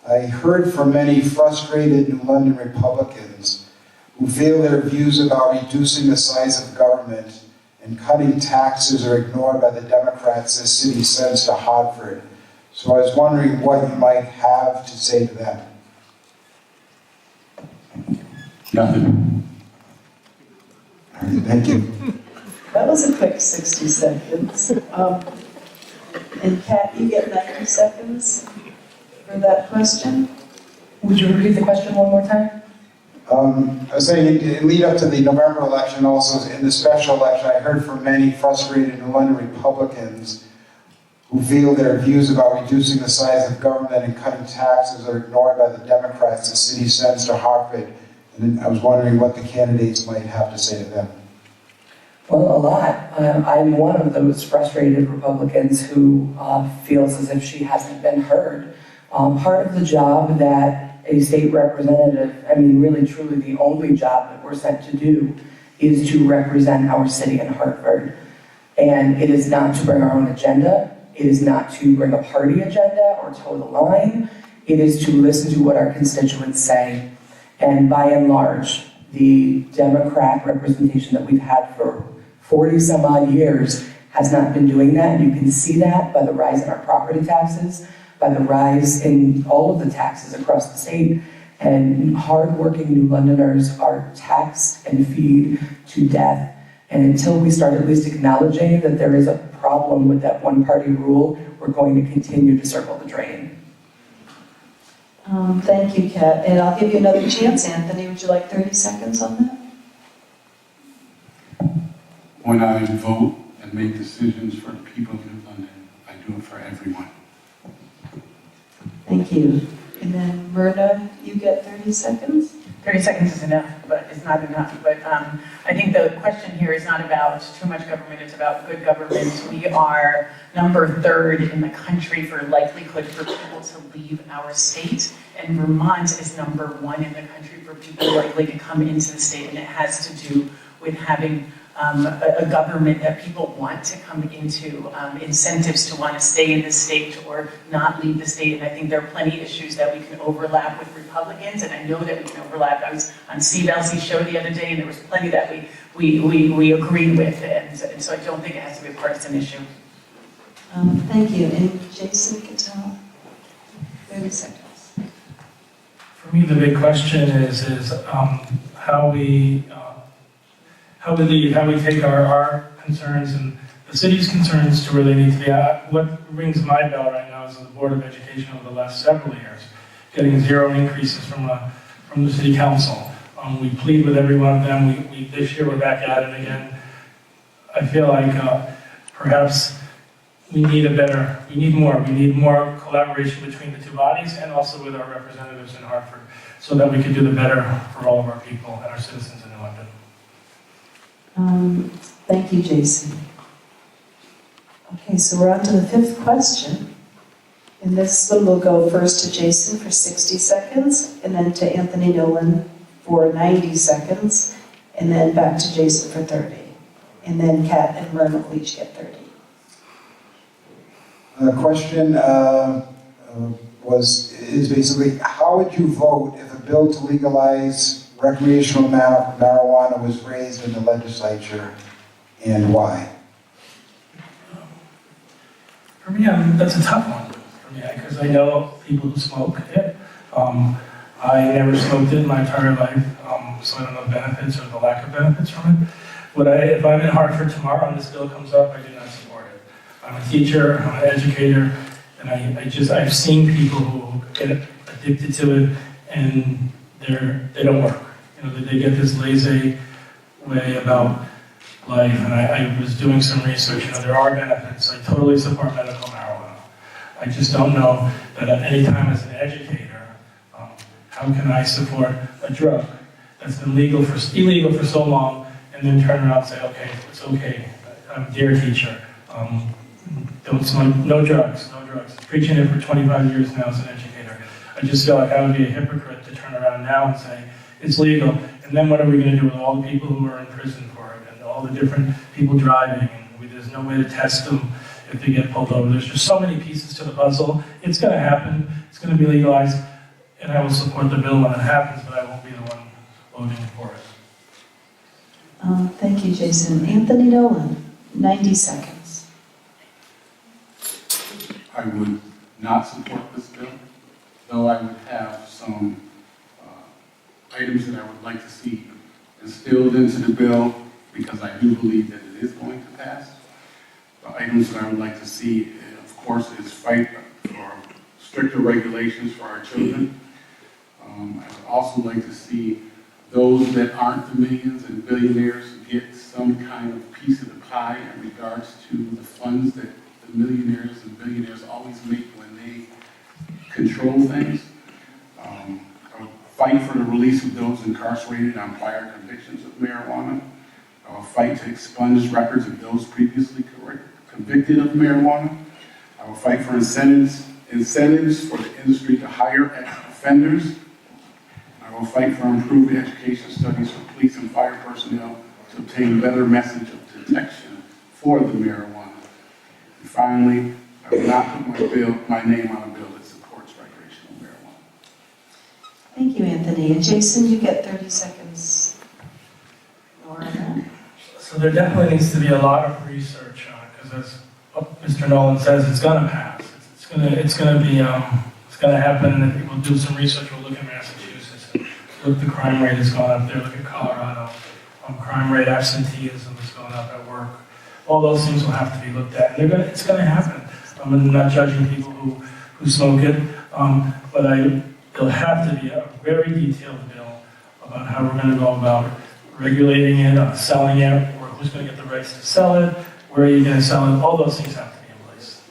I heard from many frustrated New London Republicans who feel their views about reducing the size of government and cutting taxes are ignored by the Democrats as city sends to Hartford. So I was wondering what you might have to say to them. Nothing. All right, thank you. That was a quick 60 seconds. And Kat, you get 90 seconds for that question. Would you repeat the question one more time? I was saying, in lead up to the November election, also in the special election, I heard from many frustrated New London Republicans who feel their views about reducing the size of government and cutting taxes are ignored by the Democrats as city sends to Hartford. And I was wondering what the candidates might have to say to them. Well, a lot. I'm one of those frustrated Republicans who feels as if she hasn't been heard. Part of the job that a state representative, I mean, really truly the only job that we're sent to do, is to represent our city in Hartford. And it is not to bring our own agenda. It is not to bring a party agenda or toe the line. It is to listen to what our constituents say. And by and large, the Democrat representation that we've had for 40 some odd years has not been doing that. You can see that by the rise in our property taxes, by the rise in all of the taxes across the state. And hardworking New Londoners are taxed and feed to death. And until we start at least acknowledging that there is a problem with that one-party rule, we're going to continue to circle the drain. Thank you, Kat. And I'll give you another chance, Anthony. Would you like 30 seconds on that? When I vote and make decisions for the people of New London, I do it for everyone. Thank you. And then Myrna, you get 30 seconds. 30 seconds is enough, but it's not enough. But I think the question here is not about too much government, it's about good government. We are number 3rd in the country for likelihood for people to leave our state, and Vermont is number 1 in the country for people likely to come into the state, and it has to do with having a government that people want to come into, incentives to want to stay in the state or not leave the state. And I think there are plenty of issues that we can overlap with Republicans, and I know that we can overlap. I was on Steve Elsie's show the other day, and there was plenty that we agreed with, and so I don't think it has to be a partisan issue. Thank you. And Jason Cattell, 30 seconds. For me, the big question is how we take our concerns and the city's concerns to where they need to be. What rings my bell right now is the Board of Education over the last several years, getting 0 increases from the city council. We plead with every one of them. This year we're back at it again. I feel like perhaps we need more collaboration between the two bodies and also with our representatives in Hartford so that we can do the better for all of our people and our citizens in New London. Thank you, Jason. Okay, so we're on to the 5th question. And this one will go first to Jason for 60 seconds, and then to Anthony Nolan for 90 seconds, and then back to Jason for 30. And then Kat and Myrna will each get 30. The question is basically, how would you vote if a bill to legalize recreational marijuana was raised in the legislature, and why? For me, that's a tough one for me, because I know people who smoke it. I never smoked it in my entire life, so I don't know the benefits or the lack of benefits from it. If I'm in Hartford tomorrow and this bill comes up, I do not support it. I'm a teacher, I'm an educator, and I've seen people who get addicted to it and they don't work. You know, they get this lazy way about life, and I was doing some research. You know, there are benefits. I totally support medical marijuana. I just don't know that at any time as an educator, how can I support a drug that's been illegal for so long, and then turn around and say, okay, it's okay. I'm a dear teacher. Don't smoke, no drugs. Preaching it for 25 years now as an educator. I just feel like I would be a hypocrite to turn around now and say, it's legal, and then what are we going to do with all the people who are in prison for it, and all the different people driving, and there's no way to test them if they get pulled over. There's just so many pieces to the puzzle. It's going to happen. It's going to be legalized, and I will support the bill when it happens, but I won't be the one voting for it. Thank you, Jason. Anthony Nolan, 90 seconds. I would not support this bill, though I would have some items that I would like to see instilled into the bill, because I do believe that it is going to pass. The items that I would like to see, of course, is fight for stricter regulations for our children. I would also like to see those that aren't the millions and billionaires get some kind of piece of the pie in regards to the funds that the millionaires and billionaires always make when they control things. I would fight for the release of those incarcerated on prior convictions of marijuana. I will fight to expunge records of those previously convicted of marijuana. I will fight for incentives for the industry to hire offenders. I will fight for improved education studies for police and fire personnel to obtain a better message of detection for the marijuana. And finally, I will not put my name on a bill that supports recreational marijuana. Thank you, Anthony. And Jason, you get 30 seconds. Laura? So there definitely needs to be a lot of research on it, because as Mr. Nolan says, it's going to pass. It's going to happen, and we'll do some research. We'll look at Massachusetts, look at the crime rate has gone up there. Look at Colorado, crime rate, absenteeism has gone up at work. All those things will have to be looked at, and it's going to happen. I'm not judging people who smoke it, but there'll have to be a very detailed bill about how we're going to go about regulating it, selling it, or who's going to get the rights to sell it, where are you going to sell it. All those things have to be in place.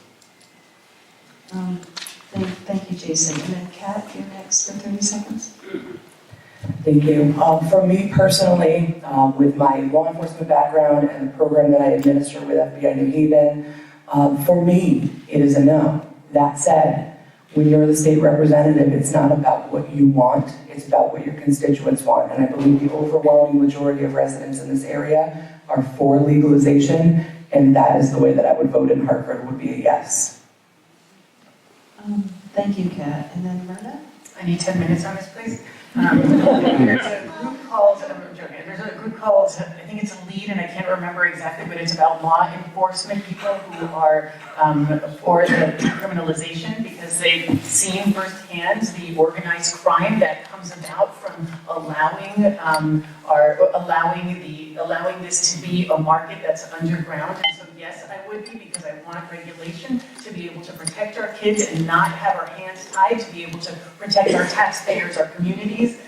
Thank you, Jason. And then Kat, you're next for 30 seconds. Thank you. For me personally, with my law enforcement background and the program that I administer with FBI New Haven, for me, it is a no. That said, when you're the state representative, it's not about what you want, it's about what your constituents want. And I believe the overwhelming majority of residents in this area are for legalization, and that is the way that I would vote in Hartford, would be a yes. Thank you, Kat. And then Myrna? I need 10 minutes on this, please. There's a group called, I think it's a lead, and I can't remember exactly, but it's about law enforcement people who are for the decriminalization, because they've seen firsthand the organized crime that comes about from allowing this to be a market that's underground. And so yes, I would be, because I want regulation to be able to protect our kids and not have our hands tied, to be able to protect our taxpayers, our communities.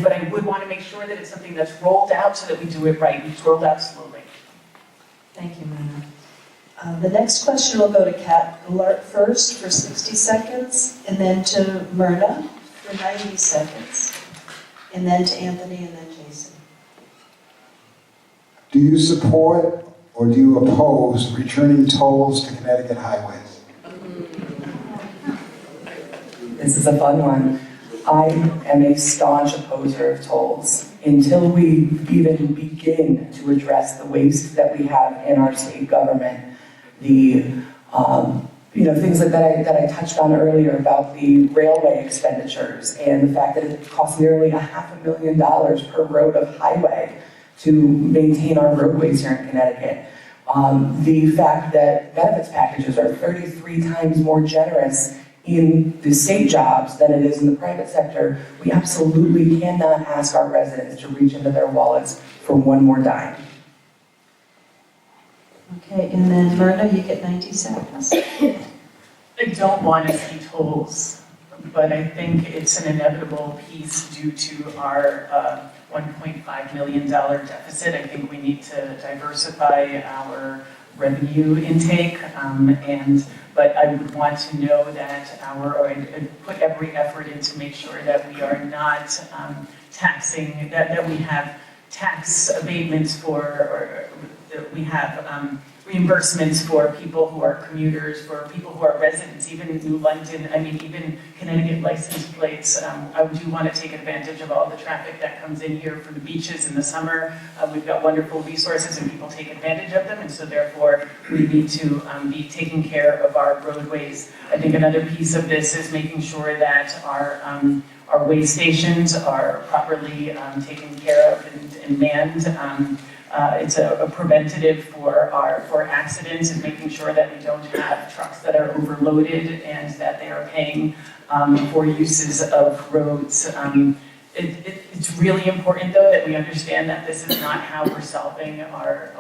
But I would want to make sure that it's something that's rolled out so that we do it right. It's rolled out slowly. Thank you, Myrna. The next question will go to Kat Gulart first for 60 seconds, and then to Myrna for 90 seconds, and then to Anthony, and then Jason. Do you support or do you oppose returning tolls to Connecticut highways? This is a fun one. I am a staunch opposer of tolls. until we even begin to address the waste that we have in our state government, things like that I touched on earlier about the railway expenditures and the fact that it costs nearly $500,000 per road of highway to maintain our roadways here in Connecticut. The fact that benefits packages are 33 times more generous in the state jobs than it is in the private sector, we absolutely cannot ask our residents to reach into their wallets for one more dime. Okay, and then Myrna, you get 90 seconds. I don't want to see tolls, but I think it's an inevitable piece due to our $1.5 million deficit. I think we need to diversify our revenue intake, but I would want to know that I'd put every effort in to make sure that we are not taxing, that we have tax abatements for, or that we have reimbursements for people who are commuters, for people who are residents, even in New London, even Connecticut license plates. I do want to take advantage of all the traffic that comes in here for the beaches in the summer. We've got wonderful resources and people take advantage of them, and so therefore we need to be taking care of our roadways. I think another piece of this is making sure that our way stations are properly taken care of and manned. It's a preventative for accidents and making sure that we don't have trucks that are overloaded and that they are paying for uses of roads. It's really important, though, that we understand that this is not how we're solving our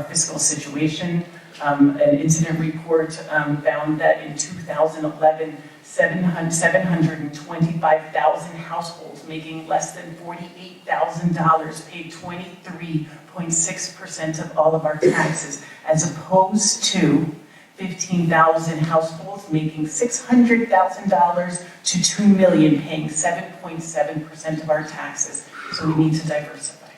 fiscal situation. An incident report found that in 2011, 725,000 households making less than $48,000 paid 23.6% of all of our taxes, as opposed to 15,000 households making $600,000 to 2 million paying 7.7% of our taxes. So we need to diversify.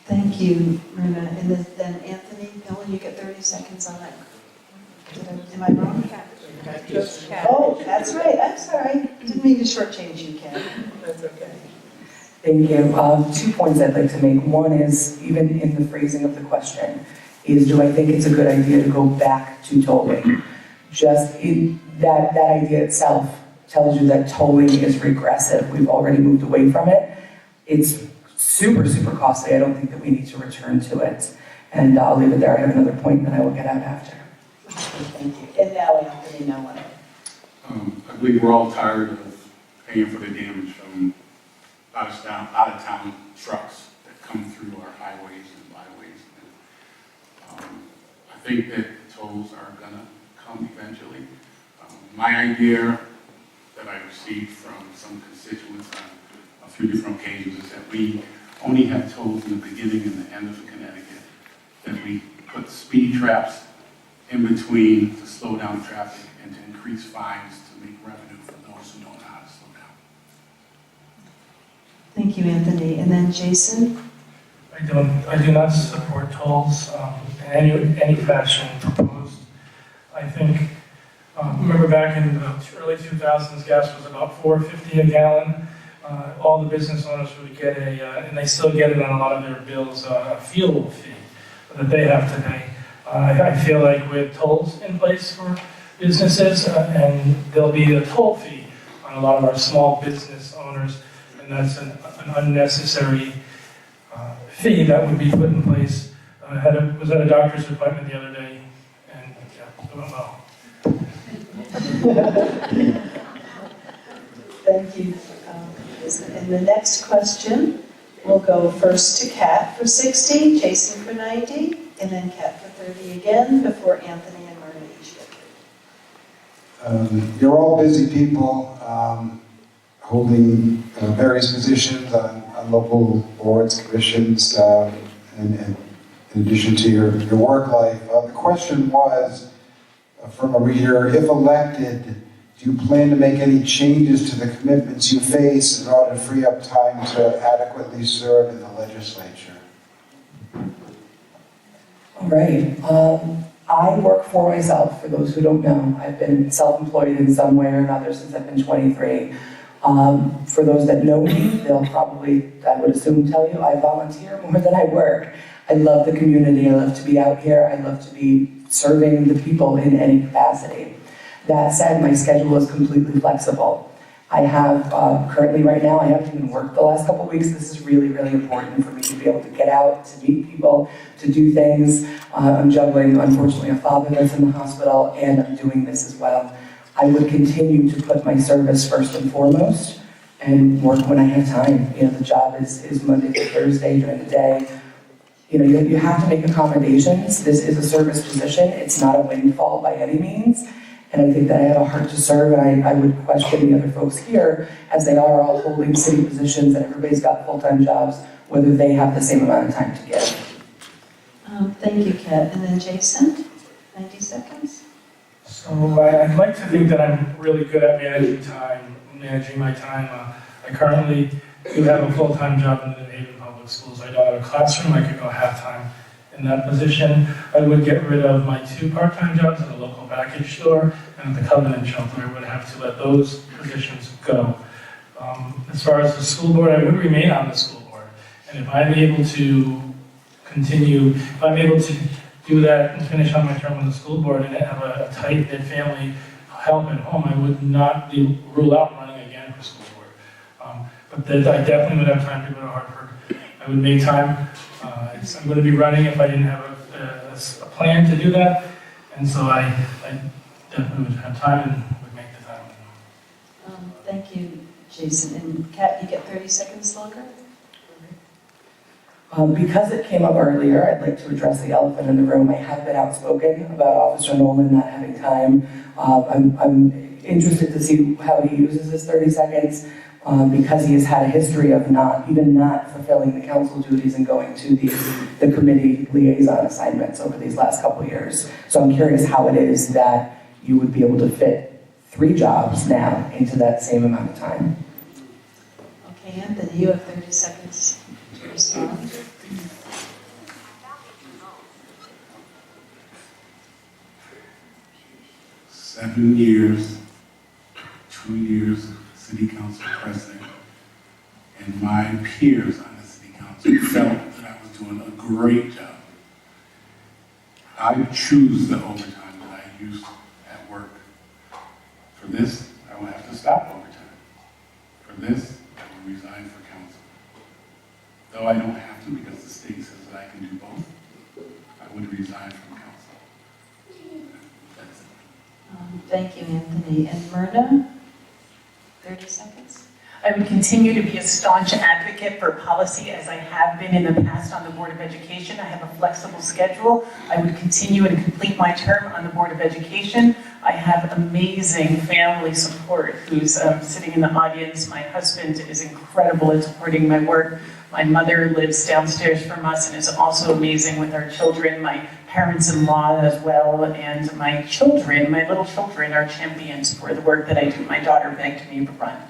Thank you, Myrna. And then Anthony, Helen, you get 30 seconds on that. Am I wrong? Oh, that's right. I'm sorry. Didn't mean to shortchange you, Ken. That's okay. Thank you. 2 points I'd like to make. One is, even in the phrasing of the question, is do I think it's a good idea to go back to tolling? Just that idea itself tells you that tolling is regressive. We've already moved away from it. It's super, super costly. I don't think that we need to return to it. And I'll leave it there. I have another point that I will get out after. Thank you. And now Anthony, now what? I believe we're all tired of paying for the damage from out of town trucks that come through our highways and byways. I think that tolls are gonna come eventually. My idea that I received from some constituents on a few different occasions is that we only have tolls in the beginning and the end of Connecticut, that we put speed traps in between to slow down traffic and to increase fines to make revenue for those who don't know how to slow down. Thank you, Anthony. And then Jason? I do not support tolls in any fashion proposed. I think, remember back in the early 2000s, gas was about $4.50 a gallon. All the business owners would get and they still get it on a lot of their bills, a fuel fee that they have to pay. I feel like with tolls in place for businesses, and there'll be a toll fee on a lot of our small business owners, and that's an unnecessary fee that would be put in place. Was at a doctor's appointment the other day, and I don't know. Thank you. And the next question will go first to Kat for 60, Jason for 90, and then Kat for 30 again before Anthony and Myrna each get 30. You're all busy people holding various positions on local boards, commissions, and in addition to your work life. The question was from a reader, if elected, do you plan to make any changes to the commitments you face in order to free up time to adequately serve in the legislature? All right. I work for myself, for those who don't know. I've been self-employed in some way or another since I've been 23. For those that know me, they'll probably, I would assume, tell you I volunteer more than I work. I love the community, I love to be out here, I love to be serving the people in any capacity. That said, my schedule is completely flexible. I have, currently right now, I haven't even worked the last couple of weeks. This is really, really important for me to be able to get out, to meet people, to do things. I'm juggling, unfortunately, a father that's in the hospital, and I'm doing this as well. I would continue to put my service first and foremost and work when I have time. You know, the job is Monday to Thursday during the day. You know, you have to make accommodations. This is a service position. It's not a windfall by any means. And I think that I have a heart to serve, and I would question the other folks here, as they are all holding city positions and everybody's got full-time jobs, whether they have the same amount of time to give. Thank you, Kat. And then Jason, 90 seconds. So I'd like to think that I'm really good at managing my time. I currently do have a full-time job in the New Haven Public Schools. I don't have a classroom. I could go half-time in that position. I would get rid of my 2 part-time jobs at a local package store and at the Covenant Shelter. I would have to let those positions go. As far as the school board, I would remain on the school board. And if I'm able to continue, if I'm able to do that and finish on my term on the school board and have a tight-knit family help at home, I would not rule out running again for school board. But I definitely would have time to go to Hartford. I would make time. I'm going to be running if I didn't have a plan to do that. And so I definitely would have time and would make the time. Thank you, Jason. And Kat, you get 30 seconds longer? Because it came up earlier, I'd like to address the elephant in the room. I have been outspoken about Officer Nolan not having time. I'm interested to see how he uses his 30 seconds. Because he has had a history of not fulfilling the council duties and going to the committee liaison assignments over these last couple of years. So I'm curious how it is that you would be able to fit 3 jobs now into that same amount of time. Okay, Anthony, you have 30 seconds to respond. 7 years, 2 years city council president, and my peers on the city council felt that I was doing a great job. I choose the overtime that I used at work. For this, I will have to stop overtime. For this, I will resign for council. Though I don't have to because the state says that I can do both, I would resign from council. That's it. Thank you, Anthony. And Myrna? 30 seconds. I would continue to be a staunch advocate for policy as I have been in the past on the Board of Education. I have a flexible schedule. I would continue and complete my term on the Board of Education. I have amazing family support who's sitting in the audience. My husband is incredible at supporting my work. My mother lives downstairs from us and is also amazing with our children. My parents-in-law as well, and my children, my little children, are champions for the work that I do. My daughter begged me to run.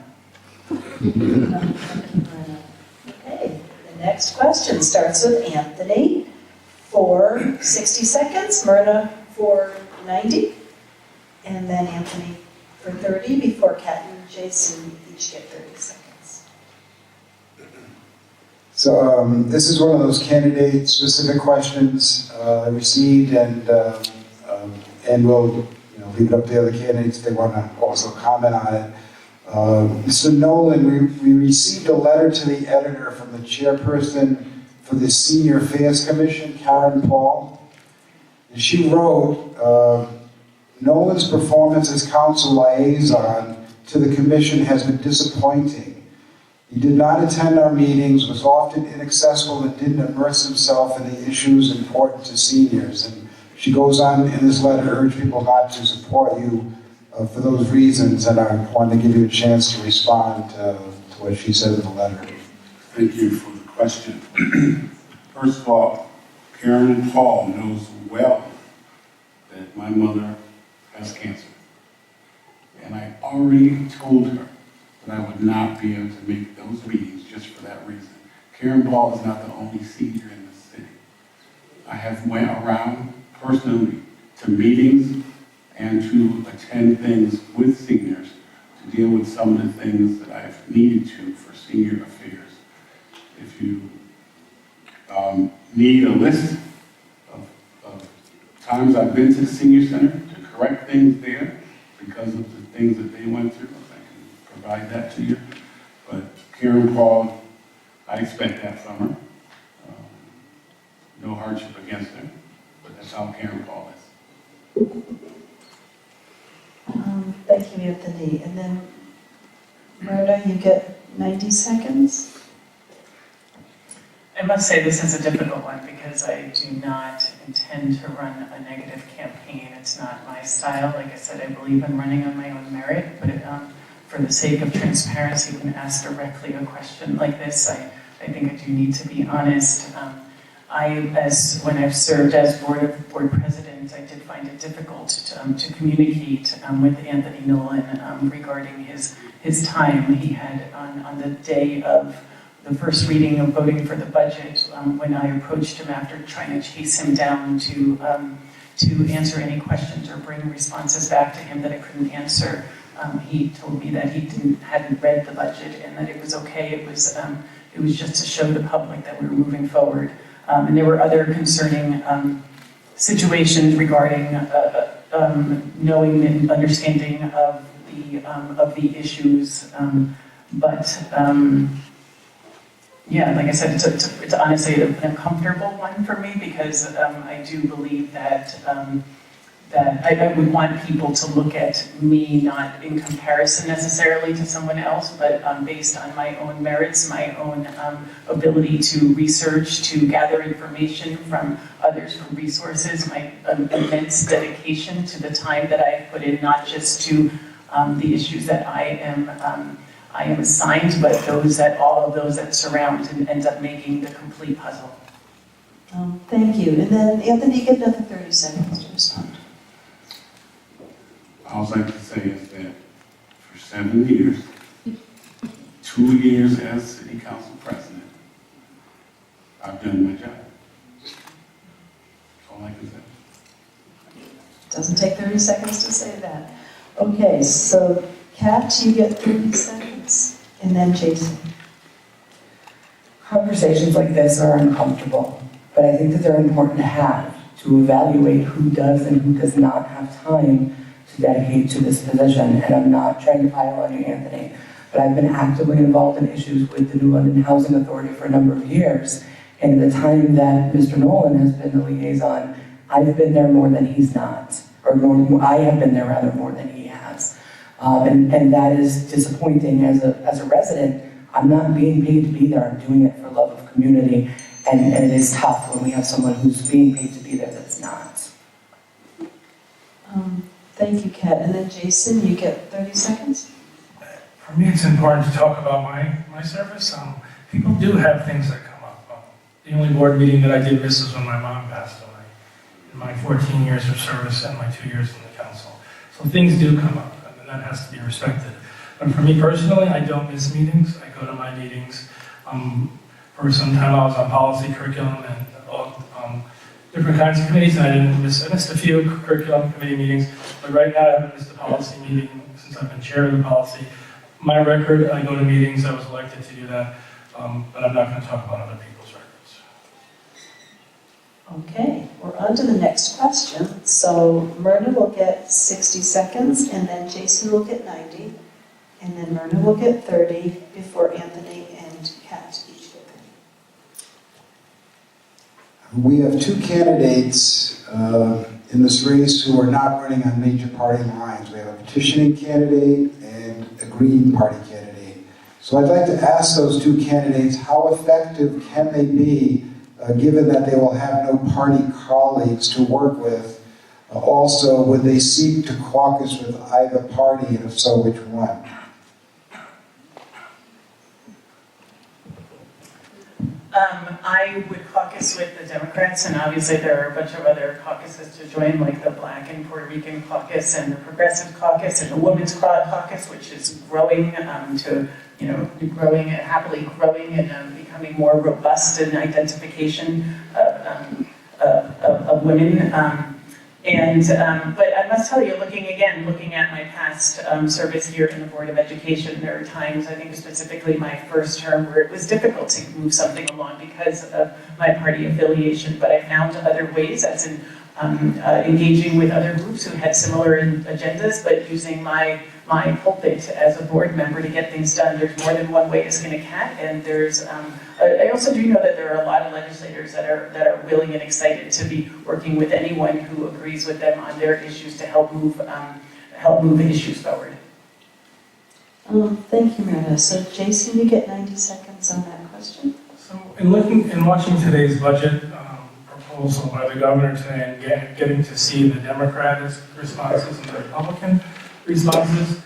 Okay, the next question starts with Anthony for 60 seconds, Myrna for 90, and then Anthony for 30 before Kat and Jason each get 30 seconds. So this is one of those candidate-specific questions I received, and we'll leave it up to the other candidates if they want to also comment on it. Mr. Nolan, we received a letter to the editor from the chairperson for the Senior Affairs Commission, Karen Paul. And she wrote, Nolan's performance as council liaison to the commission has been disappointing. He did not attend our meetings, was often inaccessible, and didn't immerse himself in the issues important to seniors. And she goes on in this letter to urge people not to support you for those reasons, and I wanted to give you a chance to respond to what she said in the letter. Thank you for the question. First of all, Karen Paul knows well that my mother has cancer. And I already told her that I would not be able to make those meetings just for that reason. Karen Paul is not the only senior in the city. I have went around personally to meetings and to attend things with seniors to deal with some of the things that I've needed to for senior affairs. If you need a list of times I've been to the senior center to correct things there because of the things that they went through, I can provide that to you. But Karen Paul, I expect that from her. No hardship against her, but that's how Karen Paul is. Thank you, Anthony. And then, Myrna, you get 90 seconds. I must say this is a difficult one because I do not intend to run a negative campaign. It's not my style. Like I said, I believe in running on my own merit, but for the sake of transparency, when asked directly a question like this, I think I do need to be honest. When I've served as board president, I did find it difficult to communicate with Anthony Nolan regarding his time he had on the day of the first reading of voting for the budget, when I approached him after trying to chase him down to answer any questions or bring responses back to him that I couldn't answer. He told me that he hadn't read the budget and that it was okay. It was just to show the public that we were moving forward. And there were other concerning situations regarding knowing and understanding of the issues, yeah, like I said, it's honestly an uncomfortable one for me because I do believe that I would want people to look at me not in comparison necessarily to someone else, but based on my own merits, my own ability to research, to gather information from others, from resources, my immense dedication to the time that I have put in, not just to the issues that I am assigned, but all of those that surround and end up making the complete puzzle. Thank you. And then, Anthony, you get another 30 seconds to respond. All I'd like to say is that for 7 years, 2 years as city council president, I've done my job. That's all I can say. Doesn't take 30 seconds to say that. Okay, so Kat, you get 30 seconds, and then Jason. Conversations like this are uncomfortable, but I think that they're important to have to evaluate who does and who does not have time to dedicate to this position. And I'm not trying to pile on you, Anthony, but I've been actively involved in issues with the New London Housing Authority for a number of years. And in the time that Mr. Nolan has been the liaison, I've been there more than he's not, I have been there rather more than he has. And that is disappointing as a resident. I'm not being paid to be there, I'm doing it for love of community. And it is tough when we have someone who's being paid to be there that's not. Thank you, Kat. And then Jason, you get 30 seconds. For me, it's important to talk about my service. People do have things that come up. The only board meeting that I did miss is when my mom passed away. In my 14 years of service and my 2 years in the council. So things do come up, and that has to be respected. But for me personally, I don't miss meetings. I go to my meetings. For some time, I was on policy, curriculum, and different kinds of committees, and I missed a few curriculum committee meetings, but right now I haven't missed a policy meeting since I've been chair of the policy. My record, I go to meetings, I was elected to do that, but I'm not going to talk about other people's records. Okay, we're on to the next question. So Myrna will get 60 seconds, and then Jason will get 90, and then Myrna will get 30 before Anthony and Kat each get 30. We have two candidates in this race who are not running on major party lines. We have a petitioning candidate and a Green Party candidate. So I'd like to ask those two candidates, how effective can they be, given that they will have no party colleagues to work with? Also, would they seek to caucus with either party, and if so, which one? I would caucus with the Democrats, and obviously there are a bunch of other caucuses to join, like the Black and Puerto Rican caucus, and the Progressive caucus, and the Women's caucus, which is growing happily growing and becoming more robust in identification of women. But I must tell you, looking at my past service here in the Board of Education, there are times, I think specifically my first term, where it was difficult to move something along because of my party affiliation, but I found other ways, as in engaging with other groups who had similar agendas, but using my pulpit as a board member to get things done. There's more than one way to skin a cat, and there's, I also do know that there are a lot of legislators that are willing and excited to be working with anyone who agrees with them on their issues to help move the issues forward. Thank you, Meredith. So Jason, you get 90 seconds on that question. So in watching today's budget proposal by the governor today and getting to see the Democratic responses and the Republican responses,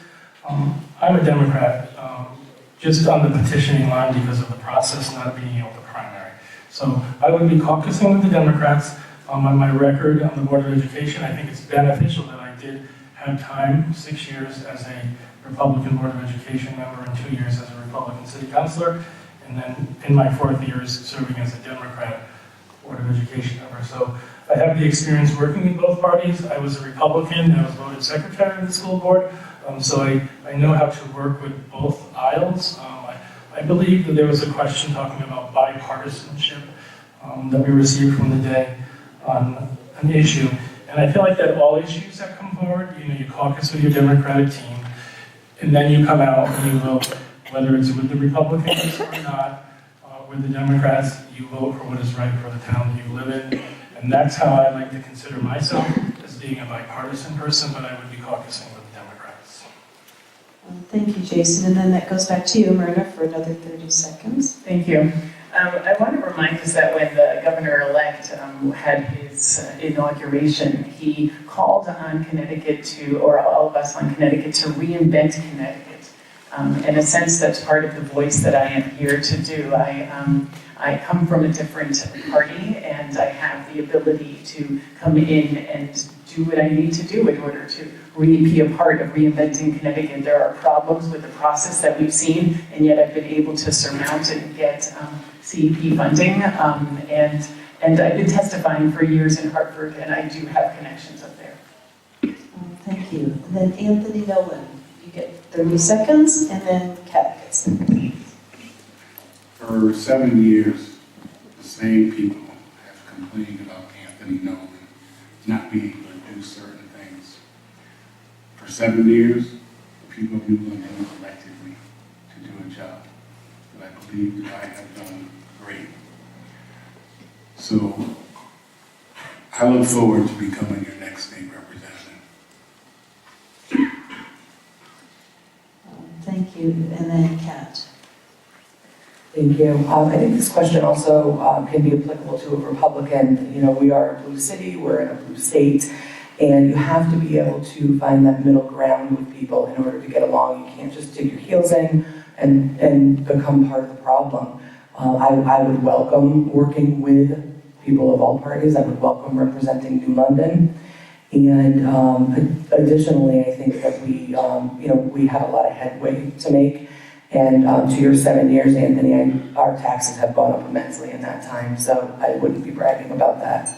I'm a Democrat, just on the petitioning line because of the process not being able to primary. So I would be caucusing with the Democrats. On my record on the Board of Education, I think it's beneficial that I did have time, 6 years as a Republican Board of Education member and 2 years as a Republican City Councilor, and then in my 4th year serving as a Democrat Board of Education member. So I have the experience working in both parties. I was a Republican, I was voted secretary of the school board, so I know how to work with both aisles. I believe that there was a question talking about bipartisanship that we received from the day on an issue. And I feel like that all issues that come forward, you caucus with your Democratic team, and then you come out and you vote, whether it's with the Republicans or not, with the Democrats, you vote for what is right for the town that you live in. And that's how I like to consider myself, as being a bipartisan person, but I would be caucusing with the Democrats. Thank you, Jason. And then that goes back to you, Myrna, for another 30 seconds. Thank you. I want to remind us that when the governor-elect had his inauguration, he called on Connecticut to, or all of us on Connecticut, to reinvent Connecticut. In a sense, that's part of the voice that I am here to do. I come from a different party, and I have the ability to come in and do what I need to do in order to be a part of reinventing Connecticut. There are problems with the process that we've seen, and yet I've been able to surmount and get CEP funding, and I've been testifying for years in Hartford, and I do have connections up there. Thank you. And then Anthony Nolan, you get 30 seconds, and then Kat gets 30. For 7 years, the same people have complained about Anthony Nolan not being able to do certain things. For 7 years, the people of New London elected me to do a job that I believe that I have done great. So I look forward to becoming your next state representative. Thank you. And then Kat. Thank you. I think this question also can be applicable to a Republican. We are a blue city, we're in a blue state, and you have to be able to find that middle ground with people in order to get along. You can't just dig your heels in and become part of the problem. I would welcome working with people of all parties. I would welcome representing New London. And additionally, I think that we have a lot of headway to make. And to your 7 years, Anthony, our taxes have gone up immensely in that time, so I wouldn't be bragging about that.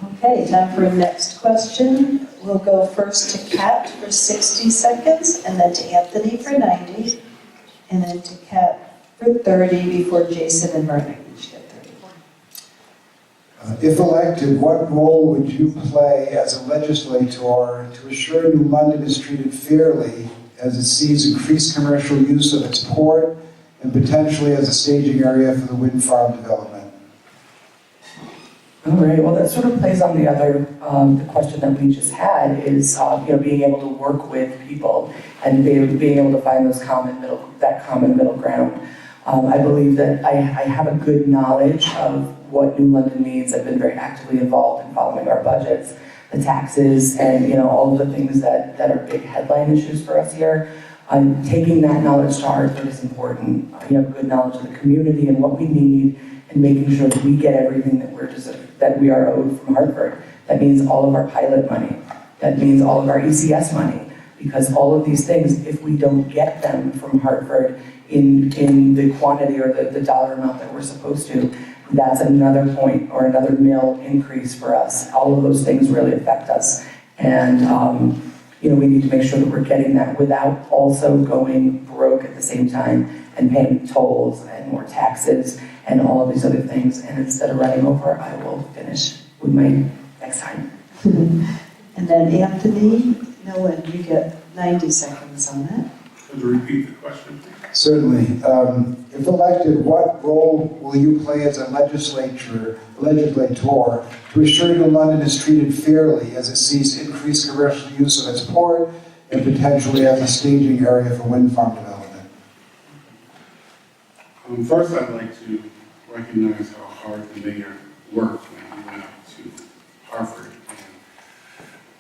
Okay, time for a next question. We'll go first to Kat for 60 seconds, and then to Anthony for 90, and then to Kat for 30 before Jason and Myrna each get 30. If elected, what role would you play as a legislator to assure New London is treated fairly as it sees increased commercial use of its port and potentially as a staging area for the wind farm development? All right, well, that sort of plays on the other, the question that we just had is, being able to work with people and being able to find that common middle ground. I believe that I have a good knowledge of what New London needs. I've been very actively involved in following our budgets, the taxes, and all of the things that are big headline issues for us here. Taking that knowledge to Hartford is important. Good knowledge of the community and what we need, and making sure that we get everything that we are owed from Hartford. That means all of our pilot money. That means all of our ECS money. Because all of these things, if we don't get them from Hartford in the quantity or the dollar amount that we're supposed to, that's another point or another mill increase for us. All of those things really affect us. And, we need to make sure that we're getting that without also going broke at the same time and paying tolls and more taxes and all of these other things. And instead of running over, I will finish with my next time. And then Anthony Nolan, you get 90 seconds on that. Could you repeat the question, please? Certainly. If elected, what role will you play as a legislator to ensure New London is treated fairly as it sees increased commercial use of its port and potentially as a staging area for wind farm development? First, I'd like to recognize how hard the mayor worked when he went up to Harvard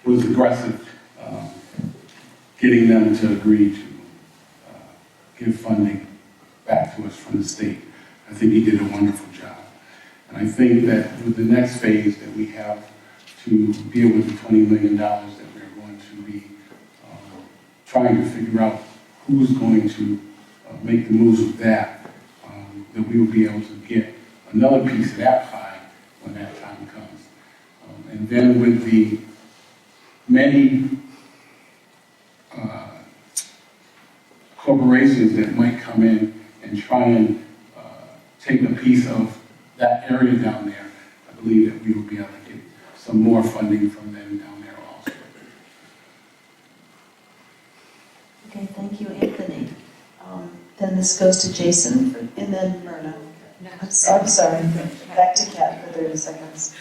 and was aggressive getting them to agree to give funding back to us from the state. I think he did a wonderful job. And I think that with the next phase that we have to deal with the $20 million that we're going to be trying to figure out who's going to make the moves with that, that we will be able to get another piece of that pie when that time comes. And then with the many corporations that might come in and try and take a piece of that area down there, I believe that we will be able to get some more funding from them down there also. Okay, thank you, Anthony. Then this goes to Jason, and then Myrna. I'm sorry, back to Kat for 30 seconds.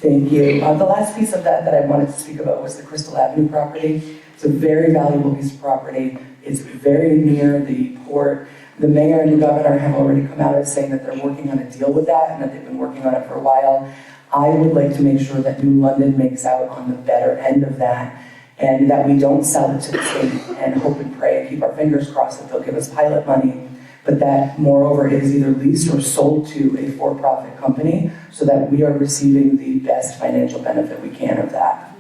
Thank you. The last piece of that I wanted to speak about was the Crystal Avenue property. It's a very valuable piece of property. It's very near the port. The mayor and the governor have already come out as saying that they're working on a deal with that and that they've been working on it for a while. I would like to make sure that New London makes out on the better end of that and that we don't sell it to the state and hope and pray and keep our fingers crossed that they'll give us pilot money, but that moreover it is either leased or sold to a for-profit company so that we are receiving the best financial benefit we can of that.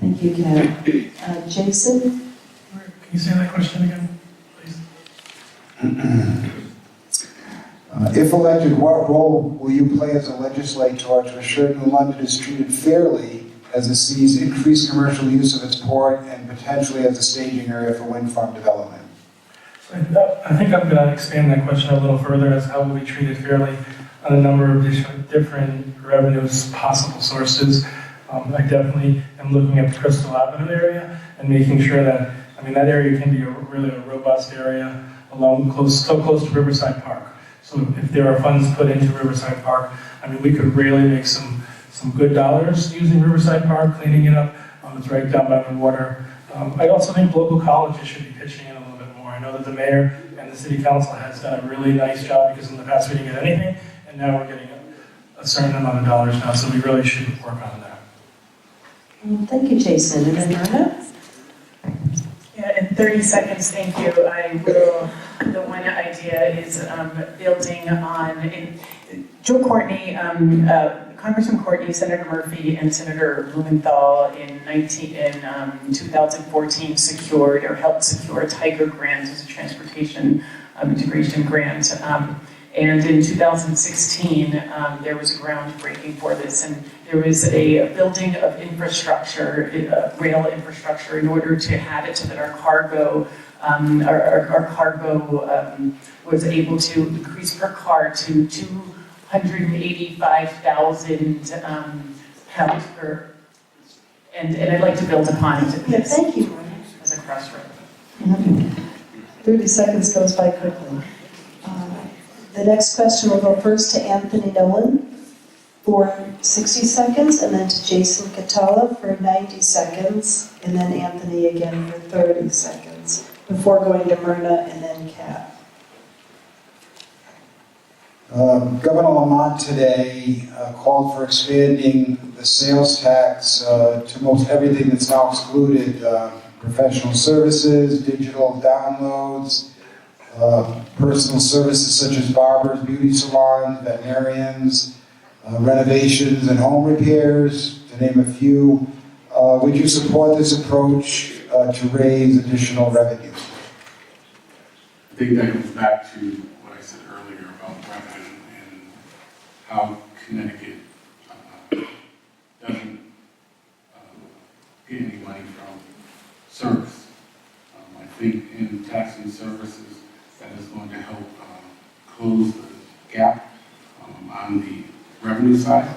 Thank you, Kat. Jason? Can you say that question again, please? If elected, what role will you play as a legislator to ensure New London is treated fairly as it sees increased commercial use of its port and potentially as a staging area for wind farm development? I think I'm going to expand that question a little further as how will we treat it fairly on a number of different revenues, possible sources. I definitely am looking at the Crystal Avenue area and making sure that, that area can be really a robust area so close to Riverside Park. So if there are funds put into Riverside Park, we could really make some good dollars using Riverside Park, cleaning it up. It's right down by the water. I also think local colleges should be pitching in a little bit more. I know that the mayor and the city council has done a really nice job because in the past we didn't get anything, and now we're getting a certain amount of dollars now, so we really should work on that. Thank you, Jason. And then Myrna? Yeah, in 30 seconds, thank you. The one idea is building on, Joe Courtney, Congressman Courtney, Senator Murphy, and Senator Blumenthal in 2014 secured or helped secure a Tiger grant as a transportation integration grant. And in 2016, there was a groundbreaking for this, and there was a building of infrastructure, rail infrastructure, in order to have it so that our cargo was able to increase per car to 285,000 pounds per, and I'd like to build upon it. Yeah, thank you, Myrna. As a crossroad. 30 seconds goes by quickly. The next question will go first to Anthony Nolan for 60 seconds, and then to Jason Catala for 90 seconds, and then Anthony again for 30 seconds, before going to Myrna and then Kat. Governor Lamont today called for expanding the sales tax to most everything that's now excluded, professional services, digital downloads, personal services such as barbers, beauty salons, veterinarians, renovations and home repairs, to name a few. Would you support this approach to raise additional revenue? I think that goes back to what I said earlier about revenue and how Connecticut doesn't get any money from service. I think in taxing services, that is going to help close the gap on the revenue side.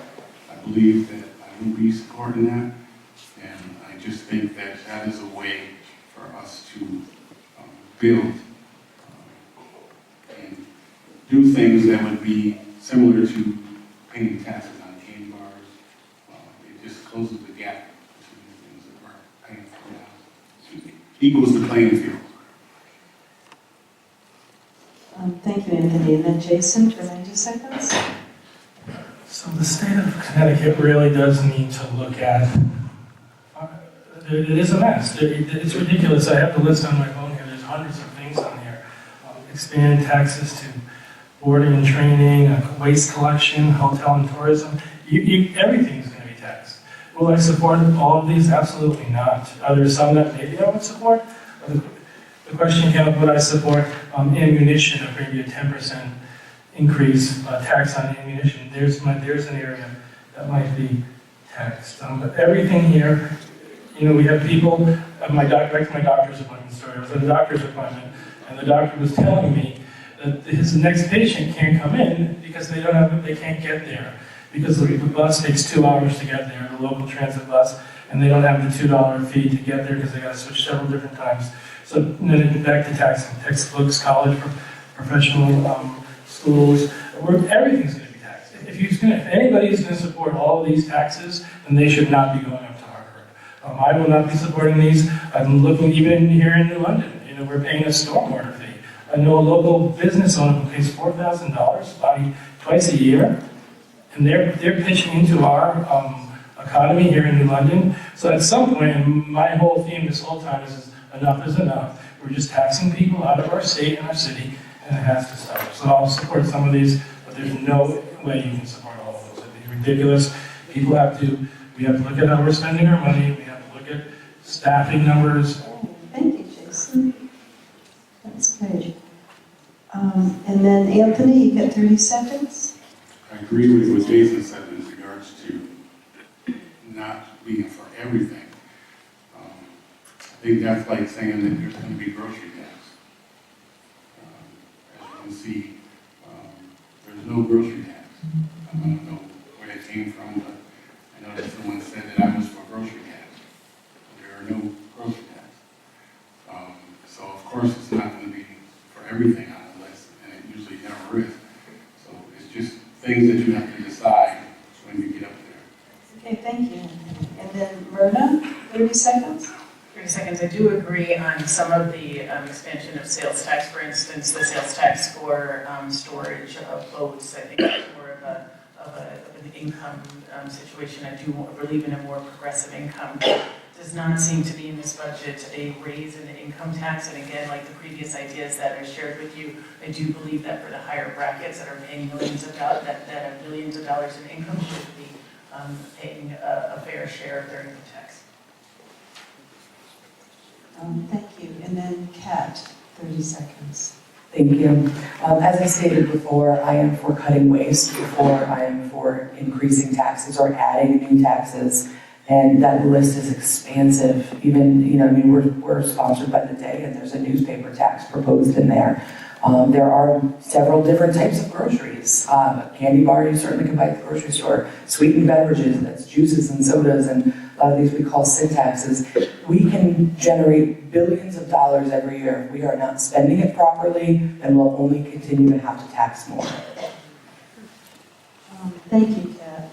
I believe that I will be supporting that, and I just think that that is a way for us to build and do things that would be similar to paying taxes on candy bars. It just closes the gap between the things that we're paying for now. It equals the playing field. Thank you, Anthony. And then Jason for 90 seconds. So the state of Connecticut really does need to look at, it is a mess. It's ridiculous. I have the list on my phone here. There's hundreds of things on here. Expand taxes to boarding and training, waste collection, hotel and tourism. Everything's going to be taxed. Will I support all of these? Absolutely not. Are there some that maybe I would support? The question came up, would I support ammunition, or maybe a 10% increase tax on ammunition? There's an area that might be taxed. But everything here, you know, we have people, back to my doctor's appointment story. I was at a doctor's appointment, and the doctor was telling me that his next patient can't come in because they can't get there. Because the bus takes 2 hours to get there, the local transit bus, and they don't have the $2 fee to get there because they got to switch several different times. So then back to taxing, textbooks, college, professional schools, everything's going to be taxed. If anybody's going to support all of these taxes, then they should not be going up to Harvard. I will not be supporting these. I'm looking even here in New London. You know, we're paying a stormwater fee. I know a local business owner who pays $4,000 twice a year, and they're pitching into our economy here in New London. So at some point, and my whole theme this whole time is enough is enough. We're just taxing people out of our state and our city, and it has to stop. So I'll support some of these, but there's no way you can support all of those. It'd be ridiculous. We have to look at how we're spending our money. We have to look at staffing numbers. Thank you, Jason. That's great. And then Anthony, you get 30 seconds. I agree with what Jason said in regards to not being for everything. I think that's like saying that there's going to be grocery tax. As you can see, there's no grocery tax. I don't know where that came from, but I know that someone said that I was for grocery tax. There are no grocery tax. So of course it's not going to be for everything on the list, and it usually never is. So it's just things that you have to decide when you get up there. Okay, thank you. And then Myrna, 30 seconds. 30 seconds. I do agree on some of the expansion of sales tax. For instance, the sales tax for storage of boats. I think that's more of an income situation. I do believe in a more progressive income. Does not seem to be in this budget a raise in the income tax. And again, like the previous ideas that I shared with you, I do believe that for the higher brackets that are paying millions of dollars, that have millions of dollars in income, should be paying a fair share of their income tax. Thank you. And then Kat, 30 seconds. Thank you. As I stated before, I am for cutting waste before I am for increasing taxes or adding new taxes. And that list is expansive. Even, you know, I mean, we're sponsored by the Day, and there's a newspaper tax proposed in there. There are several different types of groceries. Candy bar, you certainly can buy at the grocery store. Sweetened beverages, that's juices and sodas, and a lot of these we call sin taxes. We can generate billions of dollars every year. If we are not spending it properly, then we'll only continue to have to tax more. Thank you, Kat.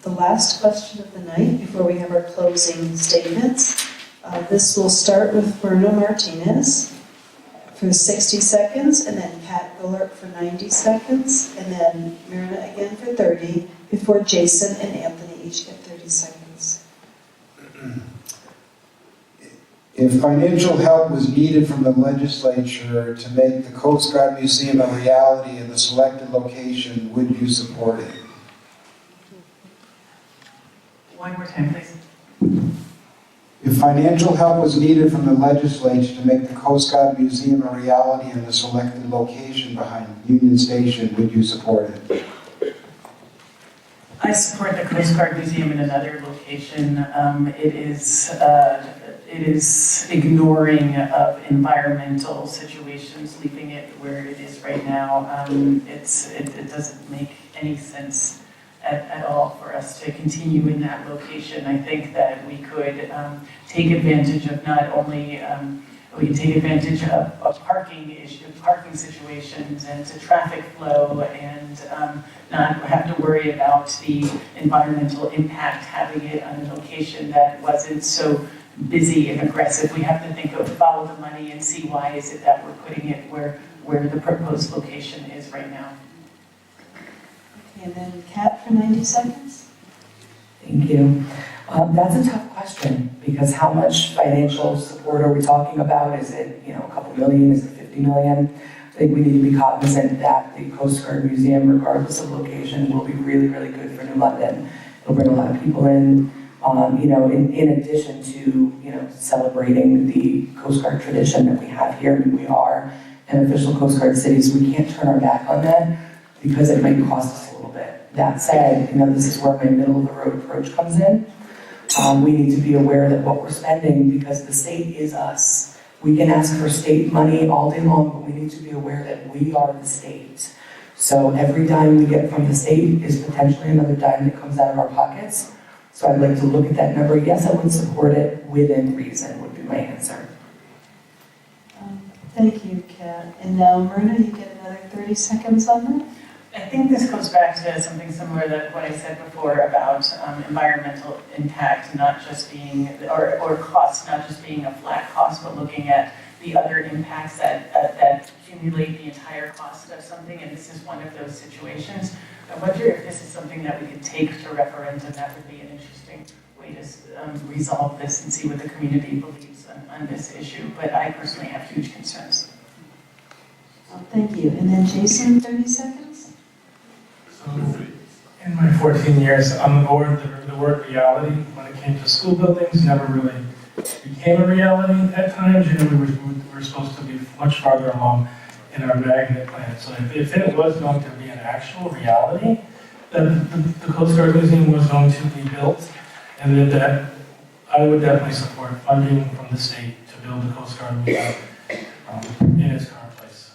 The last question of the night before we have our closing statements. This will start with Bruno Martinez for 60 seconds, and then Kat Willert for 90 seconds, and then Myrna again for 30, before Jason and Anthony each get 30 seconds. If financial help was needed from the legislature to make the Coast Guard Museum a reality in the selected location, would you support it? One more time, please. If financial help was needed from the legislature to make the Coast Guard Museum a reality in the selected location behind Union Station, would you support it? I support the Coast Guard Museum in another location. It is ignoring of environmental situations, leaving it where it is right now. It doesn't make any sense at all for us to continue in that location. I think that we could take advantage of not only we can take advantage of parking situations and to traffic flow and not have to worry about the environmental impact having it on a location that wasn't so busy and aggressive. We have to think of follow the money and see why is it that we're putting it where the proposed location is right now. Okay, and then Kat for 90 seconds. Thank you. That's a tough question because how much financial support are we talking about? Is it, a couple million? Is it 50 million? I think we need to be cognizant that the Coast Guard Museum, regardless of location, will be really, really good for New London. It'll bring a lot of people in, in addition to, celebrating the Coast Guard tradition that we have here. I mean, we are an official Coast Guard city, so we can't turn our back on that because it might cost us a little bit. That said, this is where my middle of the road approach comes in. We need to be aware that what we're spending, because the state is us. We can ask for state money all day long, but we need to be aware that we are the state. So every dime we get from the state is potentially another dime that comes out of our pockets. So I'd like to look at that number. Yes, I would support it within reason would be my answer. Thank you, Kat. And now, Myrna, you get another 30 seconds on that. I think this goes back to something similar to what I said before about environmental impact not just being, or cost not just being a flat cost, but looking at the other impacts that accumulate the entire cost of something, and this is one of those situations. I wonder if this is something that we could take to referendum. That would be an interesting way to resolve this and see what the community believes on this issue, but I personally have huge concerns. Thank you. And then Jason, 30 seconds. So, in my 14 years on the board, the word reality, when it came to school buildings, never really became a reality at times. We were supposed to be much farther along in our magnet plan. So if it was going to be an actual reality, then the Coast Guard Museum was going to be built, and that I would definitely support funding from the state to build the Coast Guard Museum in its current place.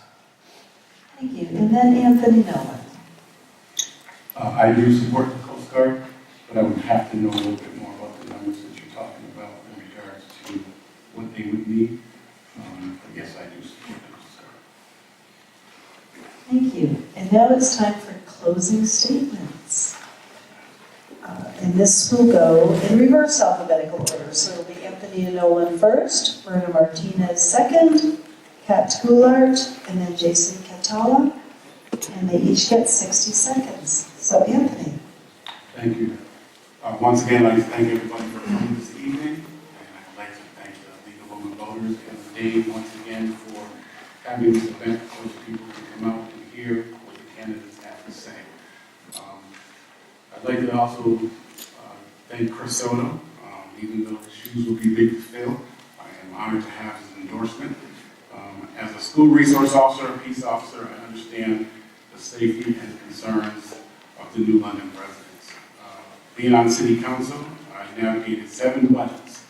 Thank you. And then Anthony Nolan. I do support the Coast Guard, but I would have to know a little bit more about the numbers that you're talking about in regards to what they would need. But yes, I do support the Coast Guard. Thank you. And now it's time for closing statements. And this will go in reverse alphabetical order. So it'll be Anthony Nolan first, Myrna Martinez second, Kat Goulart, and then Jason Catala. And they each get 60 seconds. So Anthony. Thank you. Once again, I'd like to thank everybody for coming this evening. And I'd like to thank the League of Women Voters and Dave once again for having this event for those people to come out and hear what the candidates have to say. I'd like to also thank Chris Soto. Even though his shoes will be big to fill, I am honored to have his endorsement. As a school resource officer, a peace officer, I understand the safety and concerns of the New London residents. Being on city council, I navigated 7 budgets.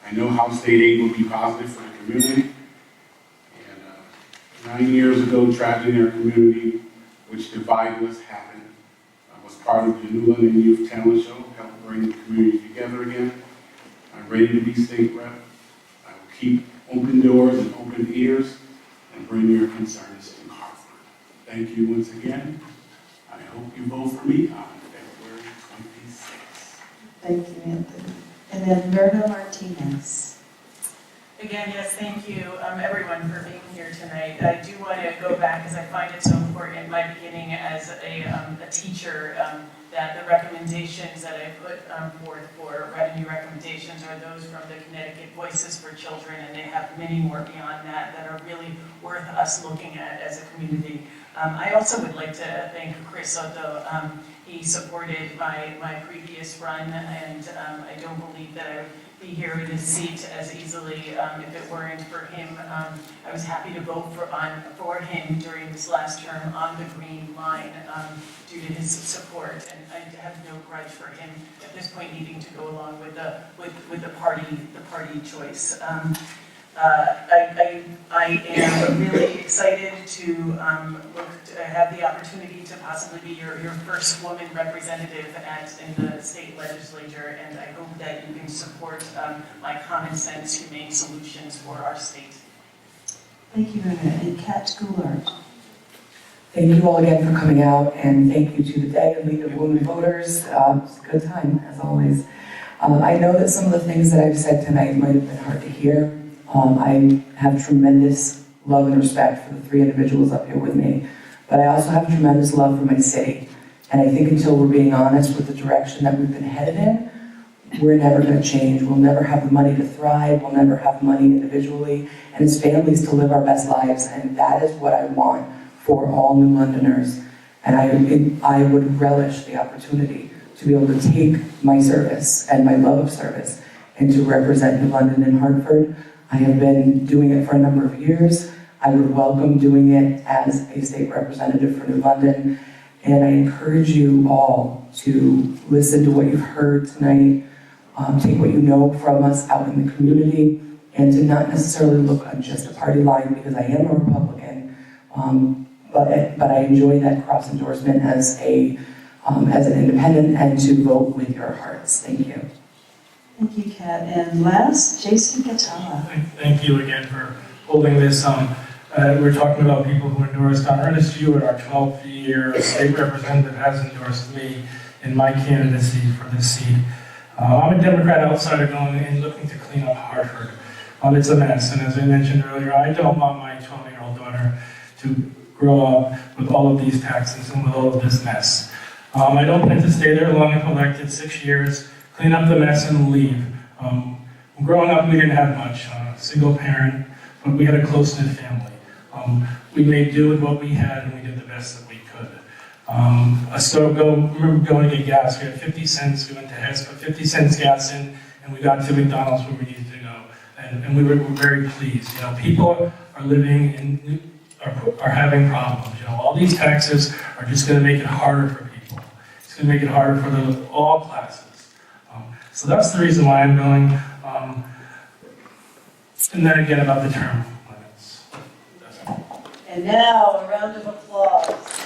I know how state aid will be positive for the community. And 9 years ago, tragedy in our community, which divided us, happened. I was part of the New London Youth Talent Show, helped bring the community together again. I'm ready to be state rep. I will keep open doors and open ears and bring your concerns to Hartford. Thank you once again. I hope you vote for me on February 26th. Thank you, Anthony. And then Myrna Martinez. Again, yes, thank you, everyone, for being here tonight. I do want to go back, because I find it so important in my beginning as a teacher, that the recommendations that I put forth for revenue recommendations are those from the Connecticut Voices for Children, and they have many more beyond that that are really worth us looking at as a community. I also would like to thank Chris Soto. He supported my previous run, and I don't believe that I would be here in this seat as easily if it weren't for him. I was happy to vote for him during this last term on the Green Line due to his support, and I have no grudge for him at this point needing to go along with the party choice. I am really excited to have the opportunity to possibly be your first woman representative in the state legislature, and I hope that you can support my common sense, humane solutions for our state. Thank you, Rena. And Kat Goulart. Thank you all again for coming out, and thank you to the Day and League of Women Voters. It's a good time, as always. I know that some of the things that I've said tonight might have been hard to hear. I have tremendous love and respect for the three individuals up here with me, but I also have tremendous love for my city. And I think until we're being honest with the direction that we've been headed in, we're never going to change. We'll never have the money to thrive. We'll never have money individually and as families to live our best lives. And that is what I want for all New Londoners. And I would relish the opportunity to be able to take my service and my love of service and to represent New London and Hartford. I have been doing it for a number of years. I would welcome doing it as a state representative for New London. And I encourage you all to listen to what you've heard tonight, take what you know from us out in the community, and to not necessarily look on just a party line, because I am a Republican, but I enjoy that cross endorsement as an independent, and to vote with your hearts. Thank you. Thank you, Kat. And last, Jason Catala. Thank you again for holding this. We're talking about people who endorsed. Ernest Hewitt, our 12th year state representative, has endorsed me in my candidacy for this seat. I'm a Democrat outsider going in looking to clean up Hartford. It's a mess, and as I mentioned earlier, I don't want my 12-year-old daughter to grow up with all of these taxes and with all of this mess. I don't plan to stay there long if elected, 6 years, clean up the mess and leave. Growing up, we didn't have much, single parent, but we had a close-knit family. We made do with what we had, and we did the best that we could. Remember going to get gas, we had 50 cents, we went to Hess, put 50 cents gas in, and we got to McDonald's where we needed to go. And we were very pleased. You know, people are living in, are having problems. You know, all these taxes are just going to make it harder for people. It's going to make it harder for all classes. So that's the reason why I'm going. And then again about the term limits. And now, a round of applause.